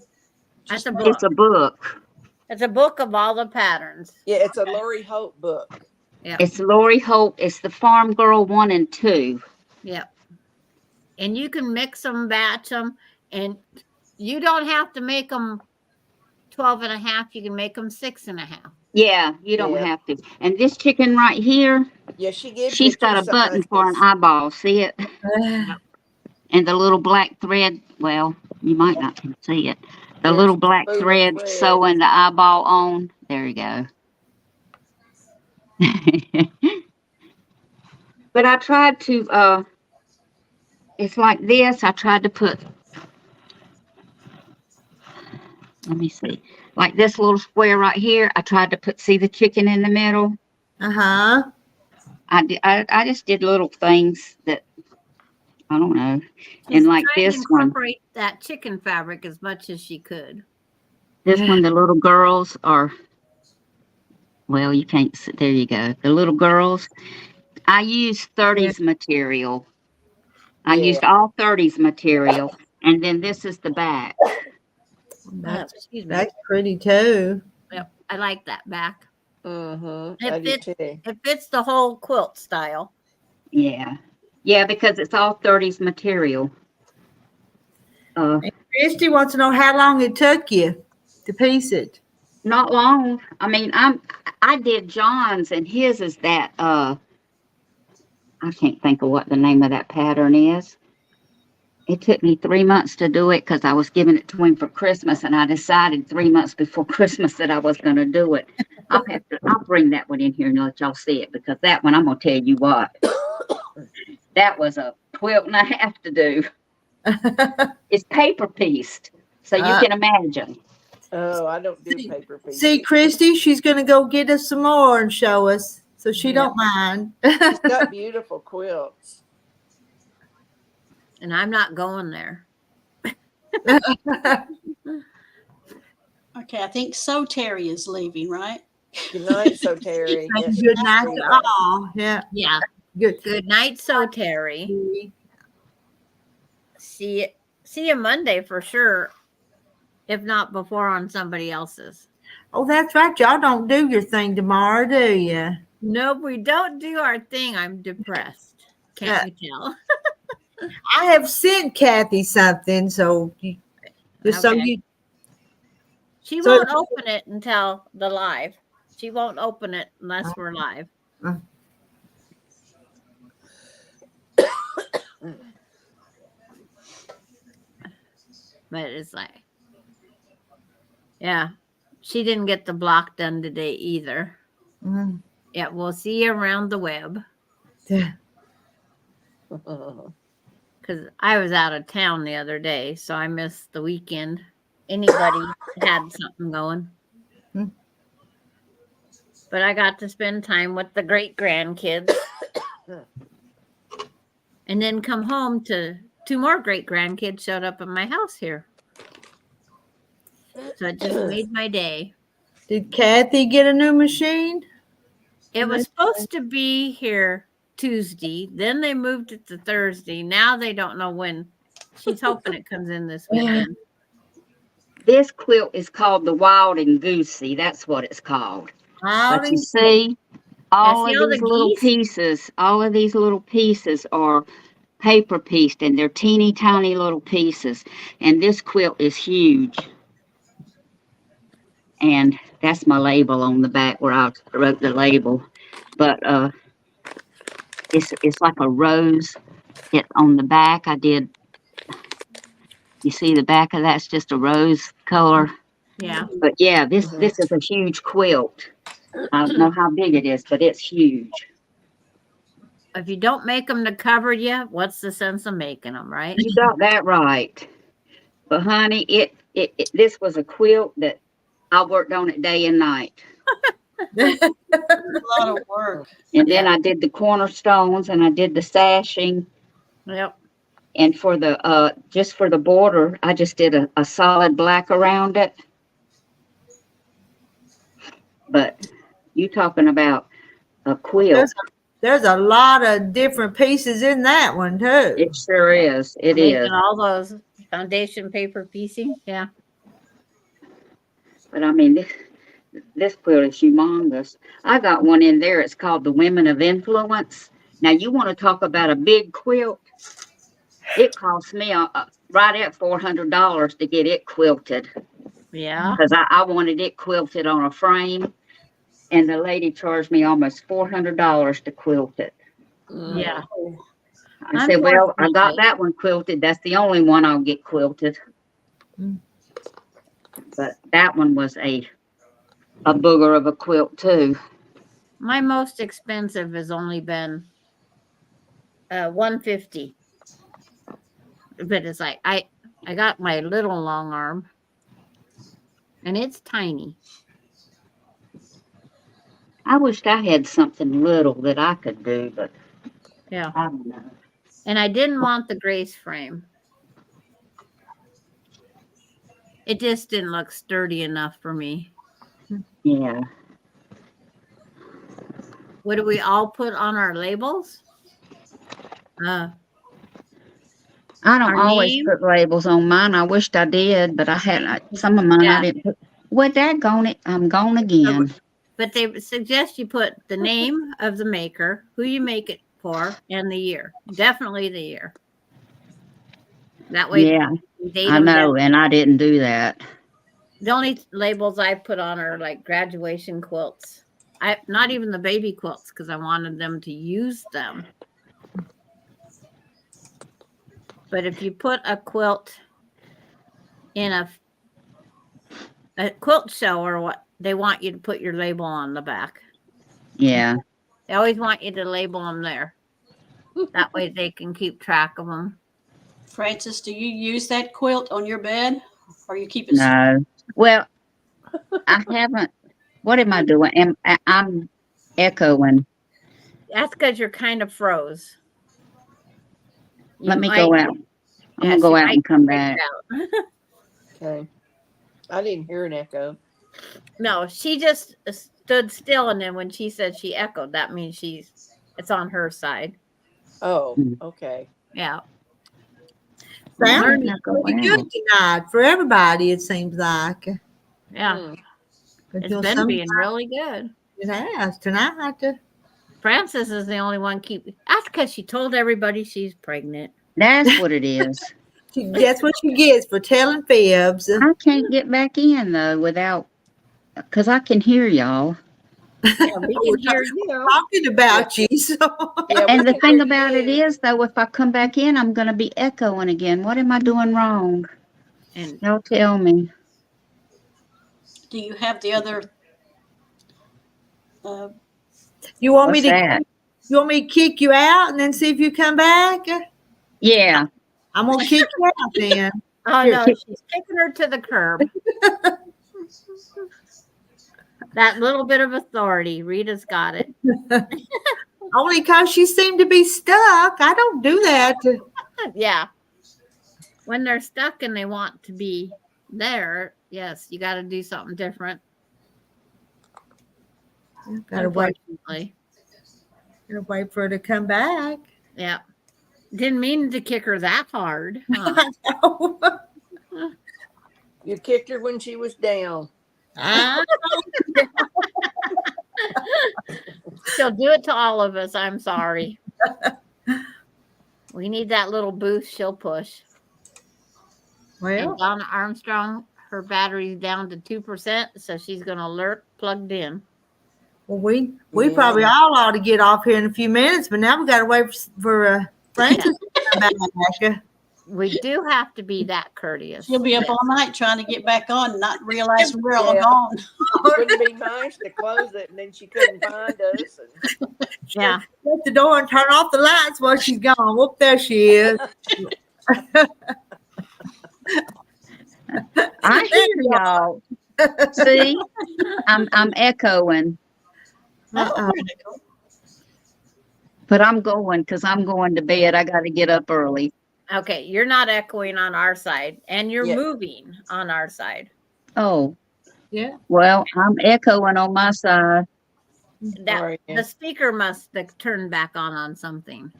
That's just a make- book. It's a book. It's a book of all the patterns. Yeah, it's a Lori Hope book. Yep. It's Lori Holt. It's the Farm Girl 1 and 2. Yep. And you can mix them, batch them, and you don't have to make them 12 and a half. You can make them 6 and a half. Yeah, you don't Yeah. have to. And this chicken right here, Yeah, she gives she's you got two a button for an sizes. eyeball. See it? Uh, And the little black thread, well, you might not can see it. The There's little a black spool of thread thread. sewing the eyeball on. There you go. But I tried to, it's like this. I tried to put, let me see, like this little square right here. I tried to see the chicken in the middle. uh-huh. I just did little things that, I don't know. She's And like trying to this one, incorporate that chicken fabric as much as she could. this one, the little girls are, well, you can't see, there you go. The little girls, I used 30s material. I used all 30s material. And then this is the back. Excuse me. That's pretty too. Yep. I like that back. Mm-hmm. It I do fits- too. It fits the whole quilt style. Yeah. Yeah, because it's all 30s material. Christy wants to know how long it took you to piece it. Not long. I mean, I did John's and his is that I can't think of what the name of that pattern is. It took me 3 months to do it because I was giving it to him for Christmas, and I decided 3 months before Christmas that I was going to do it. I'll bring that one in here and let y'all see it, because that one, I'm going to tell you what, that was a quilt and a half to do. It's paper pieced, so you can imagine. Oh, I don't do paper pieces. See, Christy, she's going to go get us some more and show us, so she don't mind. She's got beautiful quilts. And I'm not going there. Okay, I think So Terry is leaving, right? Good night, so Terry. Yes, Good night she to is. all. Yeah, Yeah. good. Good night, so Terry. See you Monday for sure. If not before on somebody else's. Oh, that's right. Y'all don't do your thing tomorrow, do you? Nope, we don't do our thing. I'm depressed. Can't you tell? I have sent Kathy something, so so Okay. you. She So- won't open it until the live. She won't open it unless we're live. But it's like, yeah, she didn't get the block done today either. Mm. Yeah, we'll see you around the web because I was out of town the other day, so I missed the weekend. Anybody had something going. Hmm. But I got to spend time with the great grandkids and then come home to 2 more great grandkids showed up at my house here. So it just made my day. Did Kathy get a new machine? It was supposed to be here Tuesday. Then they moved it to Thursday. Now they don't know when. She's hoping it comes in this weekend. This quilt is called the Wild and Goosey. That's what it's called. But you see, all see of all these the little geese? pieces, all of these little pieces are paper pieced, and they're teeny tiny little pieces. And this quilt is huge. and that's my label on the back where I wrote the label. But it's like a rose. It on the back. I did. You see the back of that's just a rose color. Yeah. But yeah, this is a huge quilt. I don't know how big it is, but it's huge. If you don't make them to cover you, what's the sense of making them, right? You got that right. But honey, it this was a quilt that I worked on it day and night. A lot of work. And then I did the cornerstones and I did the sashing. Yep. And for the just for the border, I just did a solid black around it. But you talking about a quilt. There's a lot of different pieces in that one too. It sure is. It Making is. all those foundation paper piecing. Yeah. But I mean, this quilt is humongous. I got one in there. It's called the Women of Influence. Now, you want to talk about a big quilt? It cost me right at $400 to get it quilted Yeah. because I wanted it quilted on a frame, and the lady charged me almost $400 to quilt it. Yeah. I said, well, I got that one quilted. That's the only one I'll get quilted. But that one was a booger of a quilt too. My most expensive has only been $150. But it's like I got my little long arm, and it's tiny. I wished I had something little that I could do, but Yeah. I don't know. And I didn't want the grace frame. It just didn't look sturdy enough for me. Yeah. What do we all put on our labels? I don't Our always name? put labels on mine. I wished I did, but I hadn't. Some of mine Yeah. I didn't put. Well, daggone it, I'm gone again. But they suggest you put the name of the maker, who you make it for, and the year. Definitely the year. That way, Yeah, you date I them know, down. and I didn't do that. The only labels I put on are like graduation quilts. Not even the baby quilts because I wanted them to use them. But if you put a quilt in a quilt show or what, they want you to put your label on the back. Yeah, They always want you to label them there. That way they can keep track of them. Francis, do you use that quilt on your bed, or you keep it? no. Well, I haven't. What am I doing? I'm echoing. That's because you're kind of froze. Let me go out. I'm gonna go out and come back. Okay. I didn't hear an echo. No, she just stood still, and then when she said she echoed, that means it's on her side. Oh, okay. Yeah. Sounds Learning to go pretty out. good tonight for everybody, it seems like. Yeah. It's Until been being sometimes really good. it has tonight. Frances is the only one that's because she told everybody she's pregnant. That's what it is. That's what she gets for telling fibs. I can't get back in though without, because I can hear y'all. Yeah, we can hear you. Talking about you. So. Yeah, And we the can hear thing about it you. is, though, if I come back in, I'm going to be echoing again. What am I doing wrong? And Y'all tell me. Do you have the other? You want What's me to? that? You want me to kick you out and then see if you come back? Yeah. I'm gonna kick you out then. oh Here, no, she's kicking her to the curb. That little bit of authority, Rita's got it. Only because she seemed to be stuck. I don't do that. Yeah. When they're stuck and they want to be there, yes, you got to do something different. Gotta wait. Unfortunately. Gotta wait for her to come back. Yeah. Didn't mean to kick her that hard. Huh? You kicked her when she was down. She'll do it to all of us. I'm sorry. We need that little boost she'll push. Well, And Donna Armstrong, her battery's down to 2%, so she's gonna lurk plugged in. Well, we Yeah. probably all ought to get off here in a few minutes, but now we got to wait for Francis to come back. We do have to be that courteous. She'll be up all night trying to get back on, and not realizing we're all Yeah. gone. Wouldn't it be nice to close it and then she couldn't find us? And Yeah. Shut the door and turn off the lights while she's gone. Whoop, there she is. I hear y'all. See, I'm echoing, Uh-uh. but I'm going because I'm going to bed. I got to get up early. Okay, you're not echoing on our side, and you're Yeah. moving on our side. Oh, Yeah. well, I'm echoing on my side. That Are you? the speaker must have turned back on something.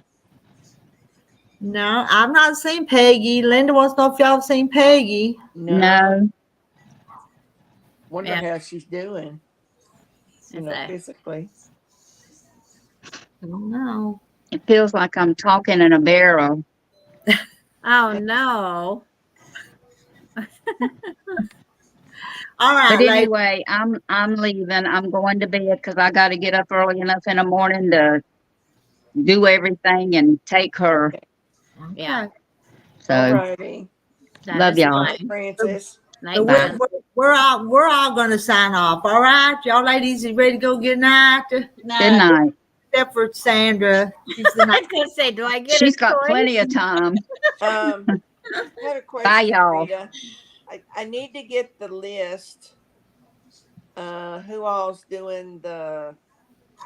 No, I've not seen Peggy. Linda wants to know if y'all have seen Peggy. No, Wonder Yeah. how she's doing. You know, Okay. physically. I don't know. it feels like I'm talking in a barrel. Oh no. All right, But ladies. anyway, I'm leaving. I'm going to bed because I got to get up early enough in the morning to do everything and take her. Yeah. Okay. So Alrighty. That love is y'all. fine. Francis. Night, So Bye. we're all going to sign off. All right, y'all ladies, you ready to go get night? Good Nah, night. Except for Sandra. She's the I night. was gonna say, do I get She's a got choice? plenty of time. I have a question, Bye, y'all. Rita. I need to get the list. Who all's doing the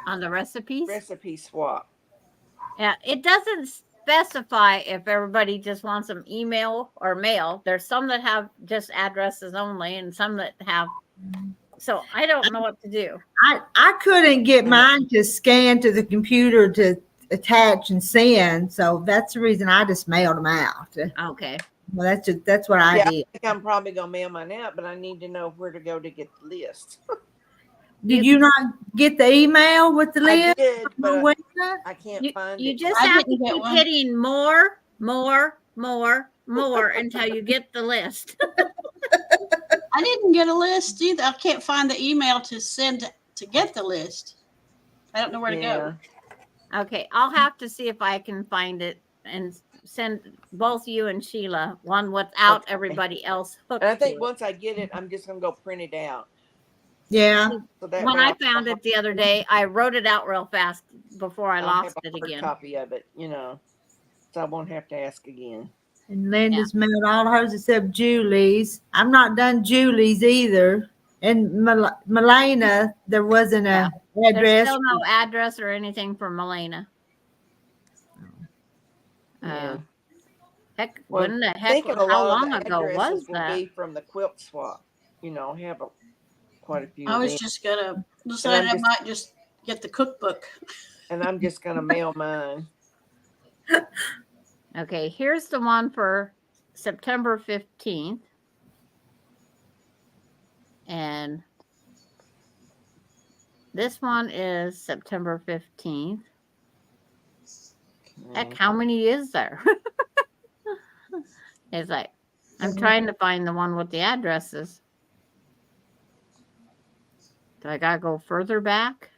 On the recipes? recipe swap? Yeah, it doesn't specify if everybody just wants them email or mail. There's some that have just addresses only, and some that have. So I don't know what to do. I couldn't get mine to scan to the computer to attach and send, so that's the reason I just mailed them out. Okay. Well, that's what I Yeah, did. I think I'm probably gonna mail mine out, but I need to know where to go to get the list. Did you not get the email with the I list? did, but Rowena? I can't You, find you it. just I have to didn't get keep one. hitting more until you get the list. I didn't get a list either. I can't find the email to send to get the list. I don't know where to go. Okay, I'll have to see if I can find it and send both you and Sheila one without Okay. everybody else hooked And I to think it. once I get it, I'm just gonna go print it out. Yeah. So that When way I found it the other day, I wrote it out real fast before I I'll lost have a it hard again. copy of it, so I won't have to ask again. And Linda's mailed all hers except Julie's. I'm not done Julie's either. And Melena, there wasn't a There's address. still no address or anything for Melena. Yeah. Heck, Well, when the heck, Thinking a how lot long of the ago addresses was will that? be from the quilt swap. Have quite a few. I of was them. just gonna decide I might just get the cookbook. And I'm just gonna mail mine. Okay, here's the one for September 15th. And this one is September 15th. Heck, Okay. how many is there? It's like, I'm trying to find the one with the addresses. Do I gotta go further back?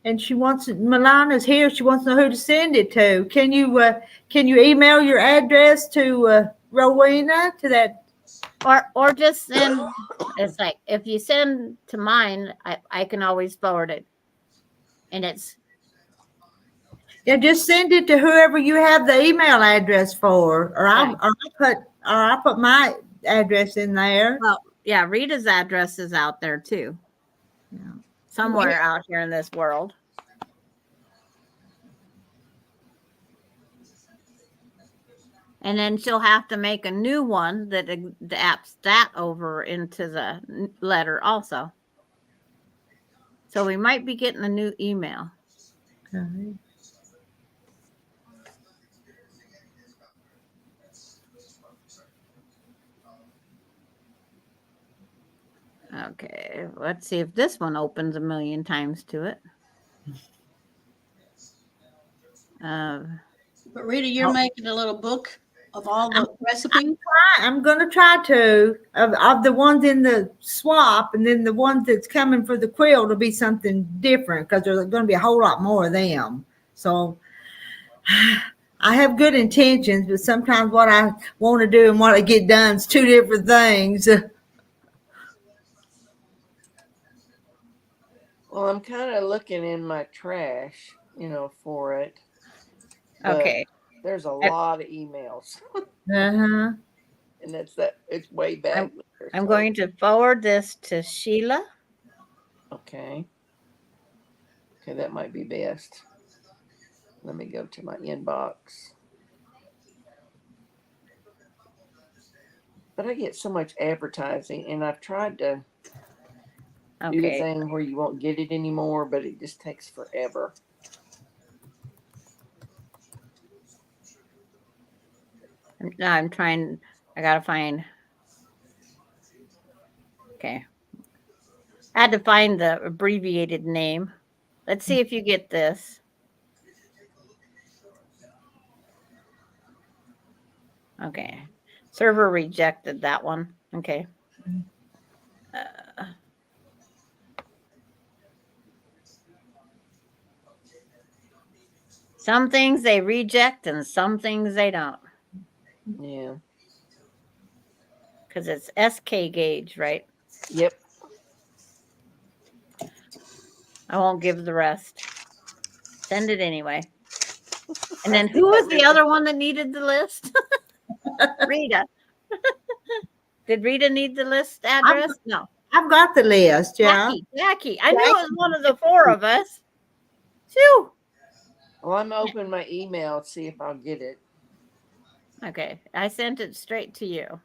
And she wants Melana's here. She wants to know who to send it to. Can you email your address to Rowena to that? Or just send. It's like, if you send to mine, I can always forward it. And it's, Yeah, just send it to whoever you have the email address for, or I put my address in there. well, yeah, Rita's address is out there too. Yeah. Somewhere out here in this world. And then she'll have to make a new one that adapts that over into the letter also. So we might be getting a new email. Okay. Okay, let's see if this one opens a million times to it. But Rita, you're making a little book of all the recipes? I'm going to try to of the ones in the swap, and then the ones that's coming for the quilt will be something different because there's going to be a whole lot more of them. So I have good intentions, but sometimes what I want to do and what I get done is two different things. Well, I'm kind of looking in my trash, for it. But Okay. there's a lot of emails, Uh-huh. and it's way back there. I'm so- going to forward this to Sheila. Okay. Okay, that might be best. Let me go to my inbox. But I get so much advertising, and I've tried to do the Okay. thing where you won't get it anymore, but it just takes forever. Now I'm trying, I gotta find. Okay. I had to find the abbreviated name. Let's see if you get this. Okay. Server rejected that one. Okay. Some things they reject and some things they don't. Yeah. Because it's SK gauge, right? Yep. I won't give the rest. Send it anyway. And then who was the other one that needed the list? Rita. Did Rita need the list address? No. I've got the list, yeah. Jackie. I knew it was one of the four of us. Phew. Well, I'm opening my email to see if I'll get it. Okay. I sent it straight to you.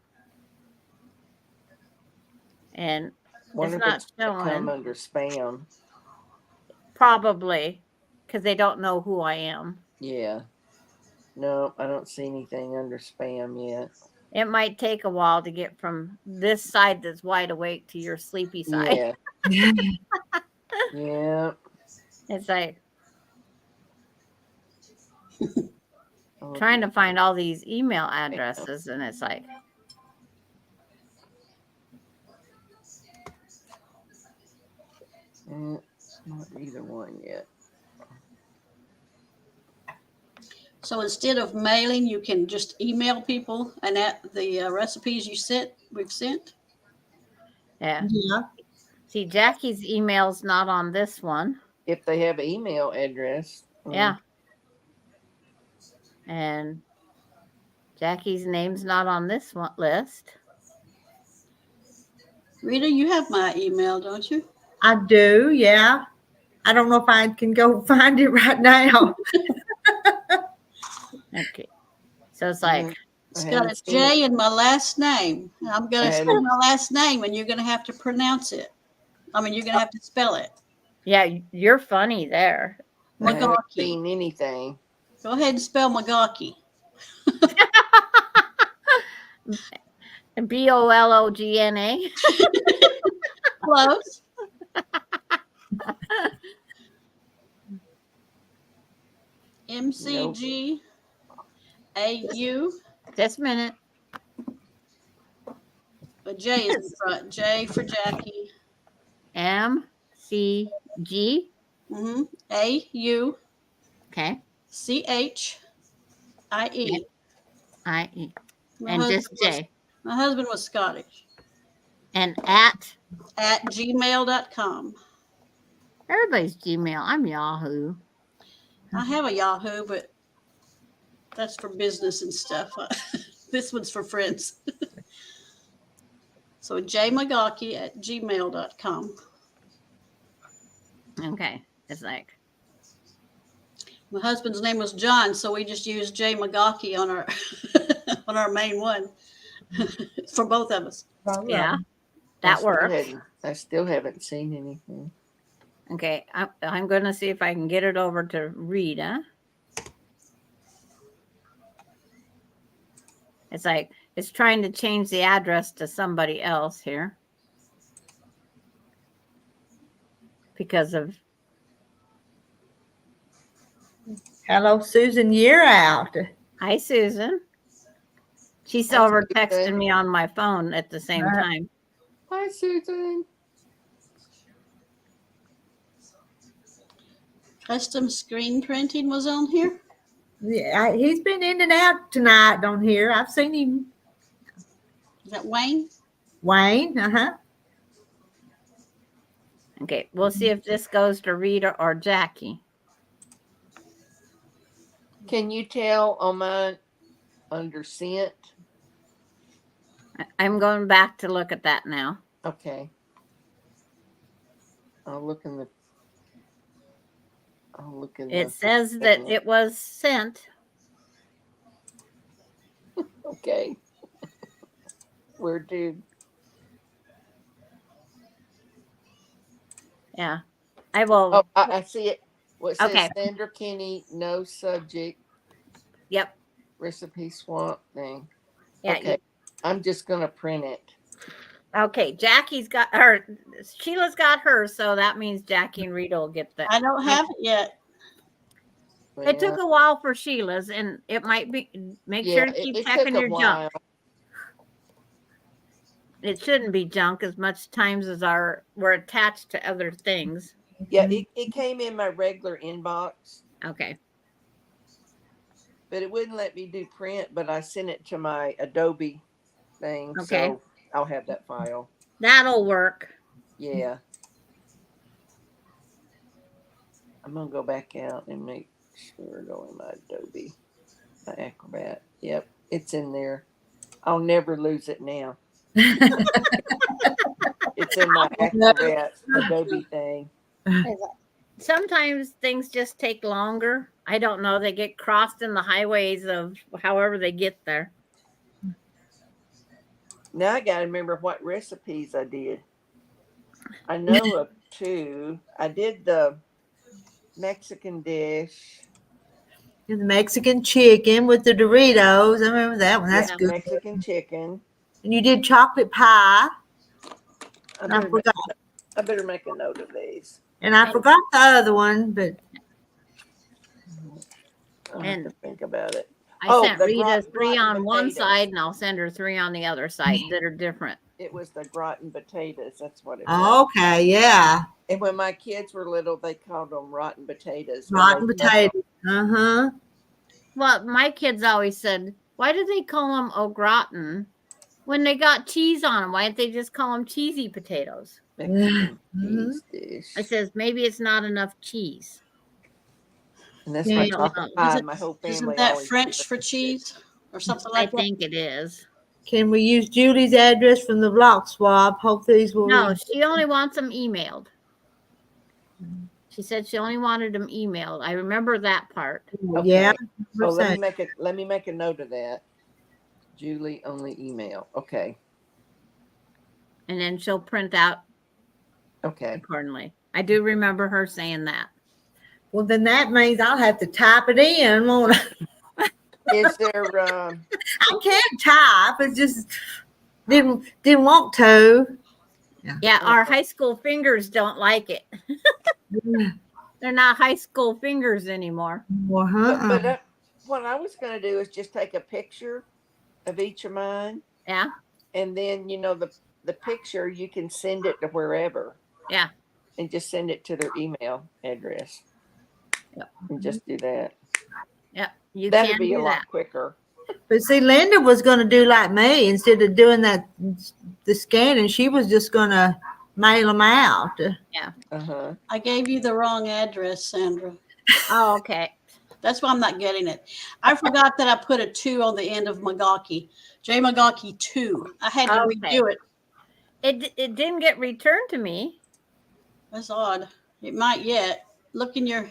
And Wonder it's if not it's gonna come showing. under spam. Probably. Because they don't know who I am. Yeah. No, I don't see anything under spam yet. It might take a while to get from this side that's wide awake to your sleepy side. Yeah. Yeah. It's like trying to find all these email addresses, and it's like, Not either one yet. So instead of mailing, you can just email people and at the recipes we've sent. yeah. Yeah. See, Jackie's email's not on this one. If they have an email address. Yeah. And Jackie's name's not on this one list. Rita, you have my email, don't you? I do, yeah. I don't know if I can go find it right now. Okay. So it's like, It's got a J in my last name. I'm going to say my last name, and you're going to have to pronounce it. I mean, you're going to have to spell it. yeah, you're funny there. I haven't Magaki. seen anything. Go ahead and spell Magaki. BOLOGNA. Close. MCG AU. Just a minute. A J is in front. J for Jackie. MCG. AU. Okay. CHIE. IE. My And just husband was- J. My husband was Scottish. And at @gmail.com. everybody's Gmail. I'm Yahoo. I have a Yahoo, but that's for business and stuff. This one's for friends. So jmagaki@gmail.com. Okay. It's like, My husband's name was John, so we just used J Magaki on our on our main one for both of us. yeah, that works. I still haven't seen anything. Okay. I'm going to see if I can get it over to Rita. It's like, it's trying to change the address to somebody else here. Because of, Hello, Susan, you're out. hi, Susan. She's Hi, over Susan. texting me on my phone at the same time. Hi, Susan. Custom screen printing was on here. Yeah, he's been in and out tonight on here. I've seen him. Is that Wayne? Wayne, Okay, we'll see if this goes to Rita or Jackie. Can you tell on mine under sent? I'm going back to look at that now. Okay. I'll look in the. I'll look in It the. says that it was sent. Okay. Where did? Yeah. I will. Oh, I see it. What says Okay. Sandra Kinney, no subject, Yep. recipe swamp thing. Yeah. Okay. I'm just gonna print it. Okay. Jackie's got her. Sheila's got hers, so that means Jackie and Rita will get that. I don't have it yet. It took a while for Sheila's, and it might be. Make Yeah, sure to keep it checking took a your while. junk. It shouldn't be junk as much times as we're attached to other things. Yeah, it came in my regular inbox, Okay. but it wouldn't let me do print. But I sent it to my Adobe thing, Okay. so I'll have that file. That'll work. Yeah. I'm gonna go back out and make sure go in my Adobe, my Acrobat. Yep, it's in there. I'll never lose it now. It's in my Acrobat Adobe thing. Sometimes things just take longer. I don't know. They get crossed in the highways of however they get there. Now I gotta remember what recipes I did. I know of two. I did the Mexican dish. the Mexican chicken with the Doritos. I remember that one. That's Yeah, good. Mexican chicken. And you did chocolate pie. I I better, forgot. I better make a note of these. And I forgot the other one, but I'll have to think about it. I sent the Rita three gratin on one potatoes. side, and I'll send her 3 on the other side that are different. It was the gratin potatoes. That's what it was. okay, yeah. And when my kids were little, they called them rotten potatoes. Rotten potatoes. Well, my kids always said, why do they call them au gratin when they got cheese on them? Why didn't they just call them cheesy potatoes? Mexican cheese dish. I says, maybe it's not enough cheese. And that's Yeah, my you chocolate pie. My whole family. Isn't that always French did for that. cheese or something I like that? think it is. Can we use Julie's address from the block swap? Hope these will. No, she only wants them emailed. She said she only wanted them emailed. I remember that part. Okay. Yeah. Oh, let me make a note of that. Julie only email. Okay. And then she'll print out Okay. accordingly. I do remember her saying that. Well, then that means I'll have to type it in, won't I? Is there I can't type. It's just didn't want to. Yeah, our high school fingers don't like it. They're not high school fingers anymore. Well, but what I was going to do is just take a picture of each of mine. Yeah. And then, the picture, you can send it to wherever. Yeah. And just send it to their email address. Yep. And just do that. Yep. You That'd can be do a that. lot quicker. But see, Linda was going to do like me instead of doing the scanning. She was just going to mail them out. Yeah. Uh-huh. I gave you the wrong address, Sandra. Oh, okay. That's why I'm not getting it. I forgot that I put a 2 on the end of Magaki. J Magaki 2. I had to Okay. redo it. It didn't get returned to me. That's odd. It might yet. Look in your.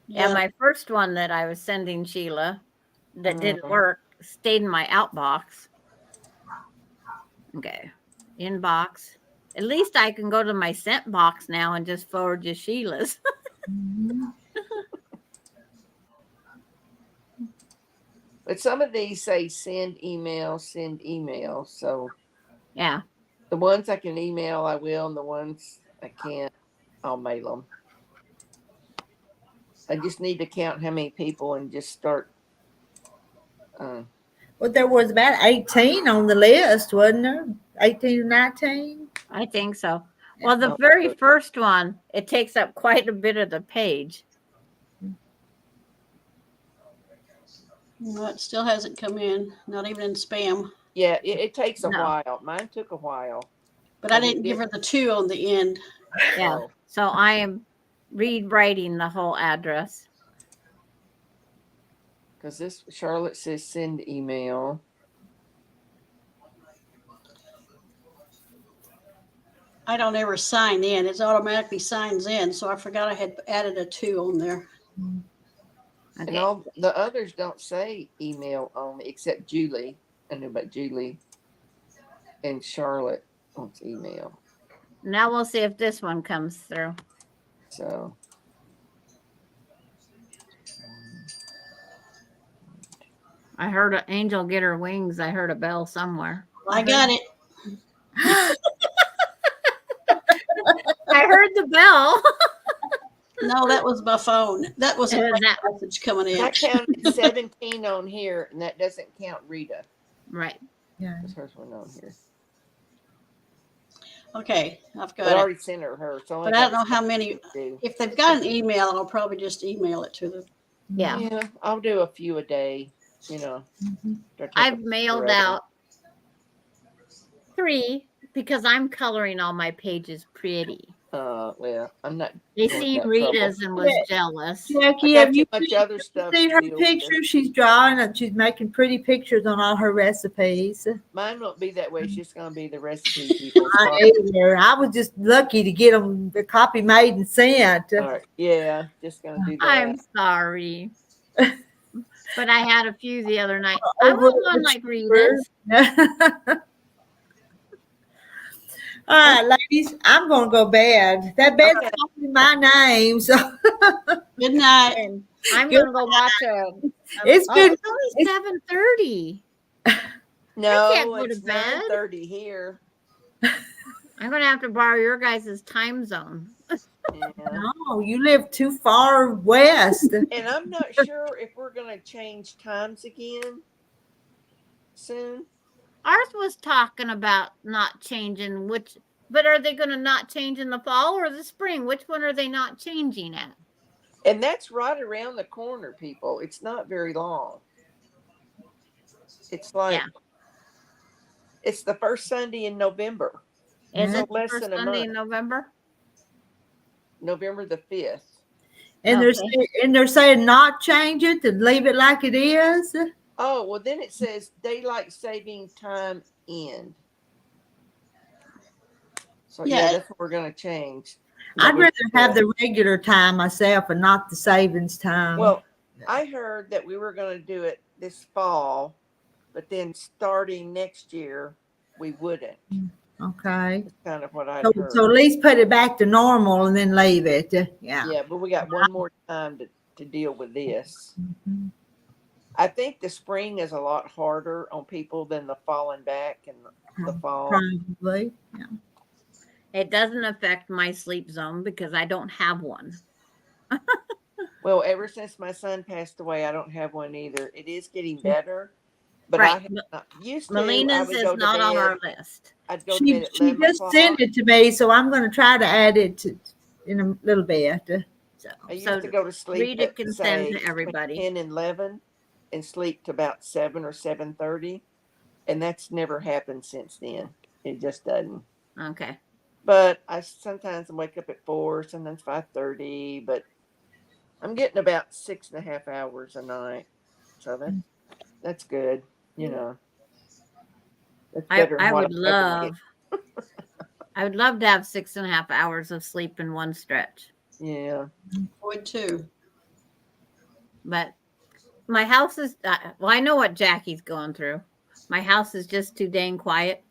Yeah, my first one that I was sending Sheila that didn't Mhm. work stayed in my outbox. Okay. Inbox. At least I can go to my sent box now and just forward you Sheila's. But some of these say send email. So Yeah. the ones I can email, I will. And the ones I can't, I'll mail them. I just need to count how many people and just start. Well, there was about 18 on the list, wasn't there? 18 or 19? I think so. Well, the Oh, very good. first one, it takes up quite a bit of the page. No, it still hasn't come in, not even in spam. Yeah, it takes a No. while. Mine took a while. But I didn't give her the 2 on the end. Yeah. Oh, So I am rewriting the whole address. because this Charlotte says send email. I don't ever sign in. It automatically signs in. So I forgot I had added a 2 on there. And Okay. all the others don't say email only, except Julie. I know about Julie and Charlotte wants email. Now we'll see if this one comes through. So I heard an angel get her wings. I heard a bell somewhere. I got it. I heard the bell. No, that was my phone. That was a Is that message coming in. I counted 17 on here, and that doesn't count Rita. right? Yeah. Because hers went on here. Okay, I've But I got it. already sent her hers. So But I don't know how many. do. If they've got an email, I'll probably just email it to them. Yeah. Yeah, I'll do a few a day. You know, They'll take I've a mailed forever. out 3 because I'm coloring all my pages pretty. Well, I'm not. They going seen that Rita's trouble. and was jealous. Jackie, I have got you too much other stuff. seen to her deal with. pictures? She's drawing and she's making pretty pictures on all her recipes. Mine won't be that way. It's just gonna be the recipe people. I was just lucky to get them the copy made and sent. All right. Yeah, just gonna do that. I'm sorry. But I had a few the other night. I want one like Rita's. All right, ladies, I'm gonna go bed. That bed's Okay. calling my name, so Good night. And I'm Good gonna go watch it's Oh, good. it's only 7:30. No, can't go to it's bed. 9:30 here. I'm gonna have to borrow your guys' time zone. Yeah. No, you live too far west. And I'm not sure if we're gonna change times again soon. Ours was talking about not changing which, but are they gonna not change in the fall or the spring? Which one are they not changing at? And that's right around the corner, people. It's not very long. It's like Yeah. it's the first Sunday in November. Is Yeah. it the Less first than a Sunday in month. November? November the 5th. And they're saying not change it and leave it like it is. Oh, well then it says daylight saving time end. So yeah, Yeah. that's what we're gonna change. I'd November rather have 5th. the regular time myself and not the savings time. Well, I heard that we were going to do it this fall, but then starting next year, we wouldn't. okay. That's kind of what I So, heard. so at least put it back to normal and then leave it. Yeah. Yeah, but we got one more time to deal with this. Mhm. I think the spring is a lot harder on people than the falling back and the fall. Probably. Yeah. It doesn't affect my sleep zone because I don't have one. Well, ever since my son passed away, I don't have one either. It is getting better, but Right. I have not, used to. I Melina's would is go to not on bed. our list. I'd go to bed at She 11 just o'clock. sent it to me, so I'm going to try to add it in a little bit. So, I used so to go to sleep Rita at, can say, send to between everybody. 10 and 11 and sleep to about 7 or 7:30. And that's never happened since then. It just doesn't. Okay. But I sometimes wake up at 4, sometimes 5:30, but I'm getting about 6.5 hours a night. So that's good, you know. That's better than I what would I'm having to love I would love to have 6.5 hours of sleep in one stretch. get. Yeah. Would too. But my house is well, I know what Jackie's going through. My house is just too dang quiet.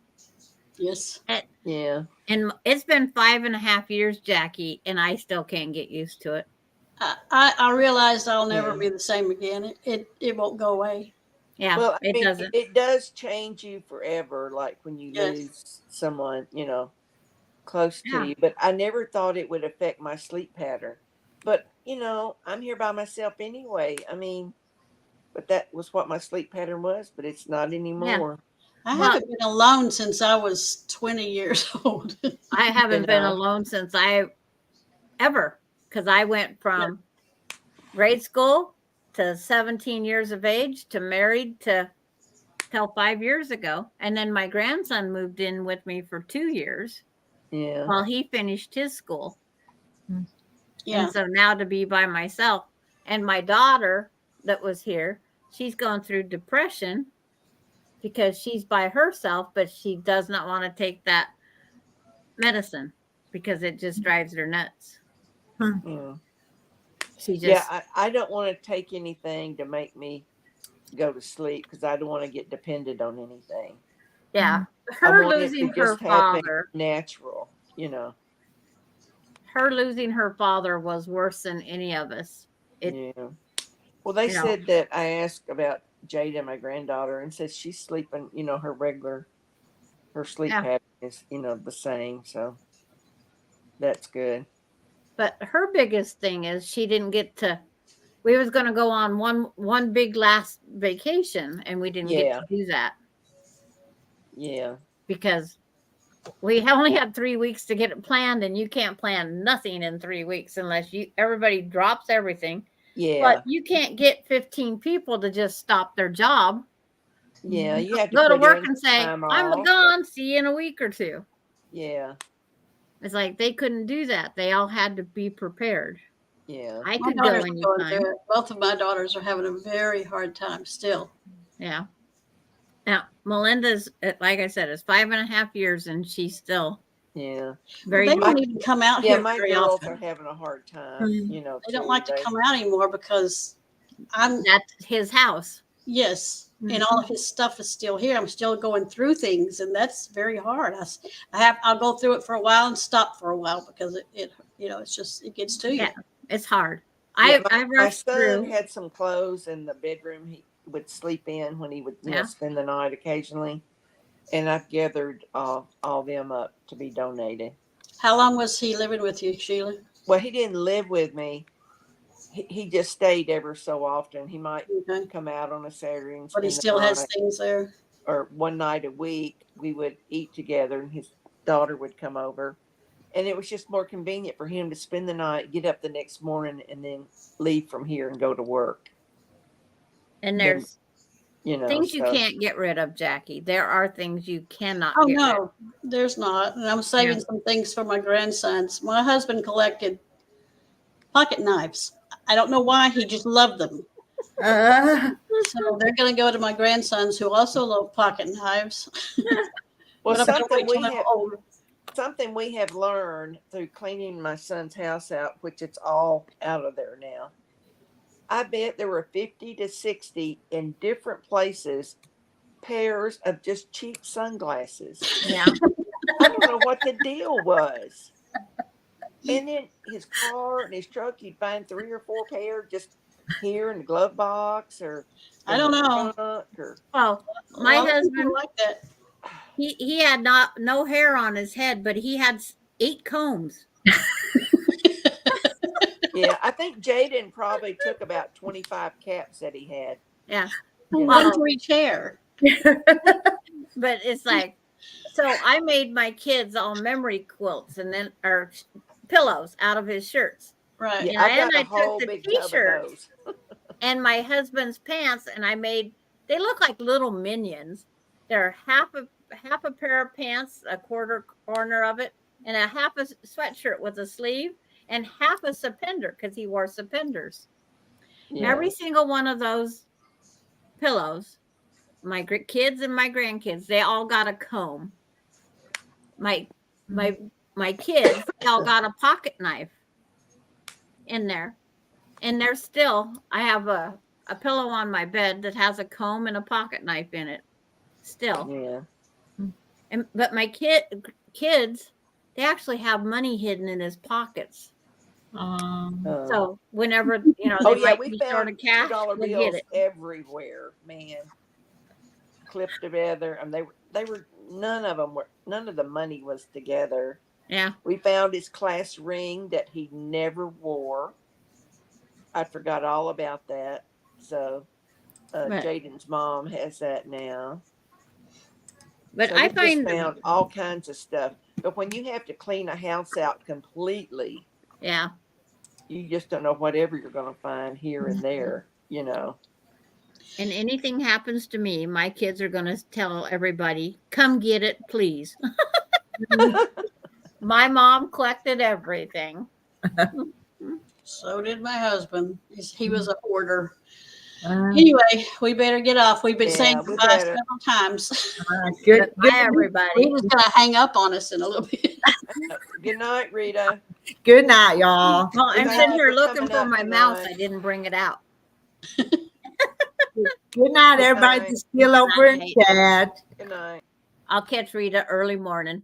Yes. Yeah. And it's been 5.5 years, Jackie, and I still can't get used to it. I realized I'll never Yeah. be the same again. It won't go away. Yeah, Well, I it mean, doesn't. it does change you forever, like when you Yes. lose someone, you know, close to Yeah. you. But I never thought it would affect my sleep pattern. But I'm here by myself anyway. I mean, but that was what my sleep pattern was, but it's not anymore. I Well, haven't been alone since I was 20 years old. I haven't been Yeah. alone since because I went from grade school to 17 years of age to married to till 5 years ago. And then my grandson moved in with me for 2 years Yeah. while he finished his school. Yeah. And so now to be by myself, and my daughter that was here, she's going through depression because she's by herself, but she does not want to take that medicine because it just drives her nuts. Yeah. She just, Yeah. I don't want to take anything to make me go to sleep because I don't want to get dependent on anything. yeah. I Her want it losing to her just happen father, natural. her losing her father was worse than any of us. It, Yeah. Well, they you know, said that I asked about Jada, my granddaughter, and said she's sleeping, her sleep yeah. pattern is, the same. So that's good. But her biggest thing is she didn't get to. We was going to go on one big last vacation, and we didn't get Yeah. to do that Yeah. because we only had 3 weeks to get it planned, and you can't plan nothing in 3 weeks unless everybody drops everything. Yeah. But you can't get 15 people to just stop their job, Yeah. You have to go to put work in and say, time I'm off. gone, see you in a week or two. Yeah. It's like they couldn't do that. They all had to be prepared. Yeah. I My could go daughters are going anytime. through it. Both of my daughters are having a very hard time still. Yeah. Now, Melinda's, like I said, is 5.5 years, and she's still Yeah. very They good. don't even come out Yeah. here My very girls are often. having a hard time, They don't too. like to come out anymore because That's his house. yes, and all of his stuff is still here. I'm still going through things, and that's very hard. I'll go through it for a while and stop for a while because it's just, it gets to you. Yeah, it's hard. Yeah, I my rushed son through. had some clothes in the bedroom he would sleep in when he would, Yeah. spend the night occasionally. And I've gathered all them up to be donated. How long was he living with you, Sheila? Well, he didn't live with me. He just stayed ever so often. He might Okay. come out on a Saturday and But he spend still the has night, things there. or one night a week. We would eat together, and his daughter would come over. And it was just more convenient for him to spend the night, get up the next morning, and then leave from here and go to work. And there's things you so can't get rid of, Jackie. There are things you cannot Oh get rid of. no, there's not. And I'm saving some things for my grandsons. My husband collected pocket knives. I don't know why, he just loved them. So they're going to go to my grandsons who also love pocket knives. well, But I'm gonna wait till they're older. something we have learned through cleaning my son's house out, which it's all out of there now. I bet there were 50 to 60 in different places pairs of just cheap sunglasses. Yeah. I don't know what the deal was. And then his car and his truck, you'd find 3 or 4 pair just here in the glove box or I don't know. Well, A my lot of people husband, like that. he had no hair on his head, but he had 8 combs. Yeah, I think Jaden probably took about 25 caps that he had. Yeah. One for each hair. But it's like, so I made my kids all memory quilts or pillows out of his shirts. Right. Yeah, And I've got I a whole took the big tub of t-shirt those. and my husband's pants, and they look like little minions. They're half a pair of pants, a quarter corner of it, and a half a sweatshirt with a sleeve, and half a suspender because he wore suspenders. Yeah. Every single one of those pillows, my kids and my grandkids, they all got a comb. My kids, they all got a pocket knife in there. And there's still, I have a pillow on my bed that has a comb and a pocket knife in it. Still. Yeah. But my kids, they actually have money hidden in his pockets. So whenever they might we be found short of cash, $2 we'll bills get it. everywhere, man. Clipped together, and they were none of the money was together. Yeah. We found his class ring that he never wore. I forgot all about that. So Right. Jaden's mom has that now. But So I we just find, found all kinds of stuff. But when you have to clean a house out completely, yeah, you just don't know whatever you're going to find here and there, you know. and anything happens to me, my kids are going to tell everybody, come get it, please. My mom collected everything. So did my husband. He was a hoarder. Uh, Anyway, we better get off. We've been Yeah, saying we goodbye better. several times. good. Bye, everybody. Rita's gonna hang up on us in a little bit. Good night, Rita. Good night, y'all. Well, I'm Thank sitting you here for looking coming for up my mouse. tonight. I didn't bring it out. Good night, Good everybody. night. Just still over in Night. chat. Good night. I'll catch Rita early morning.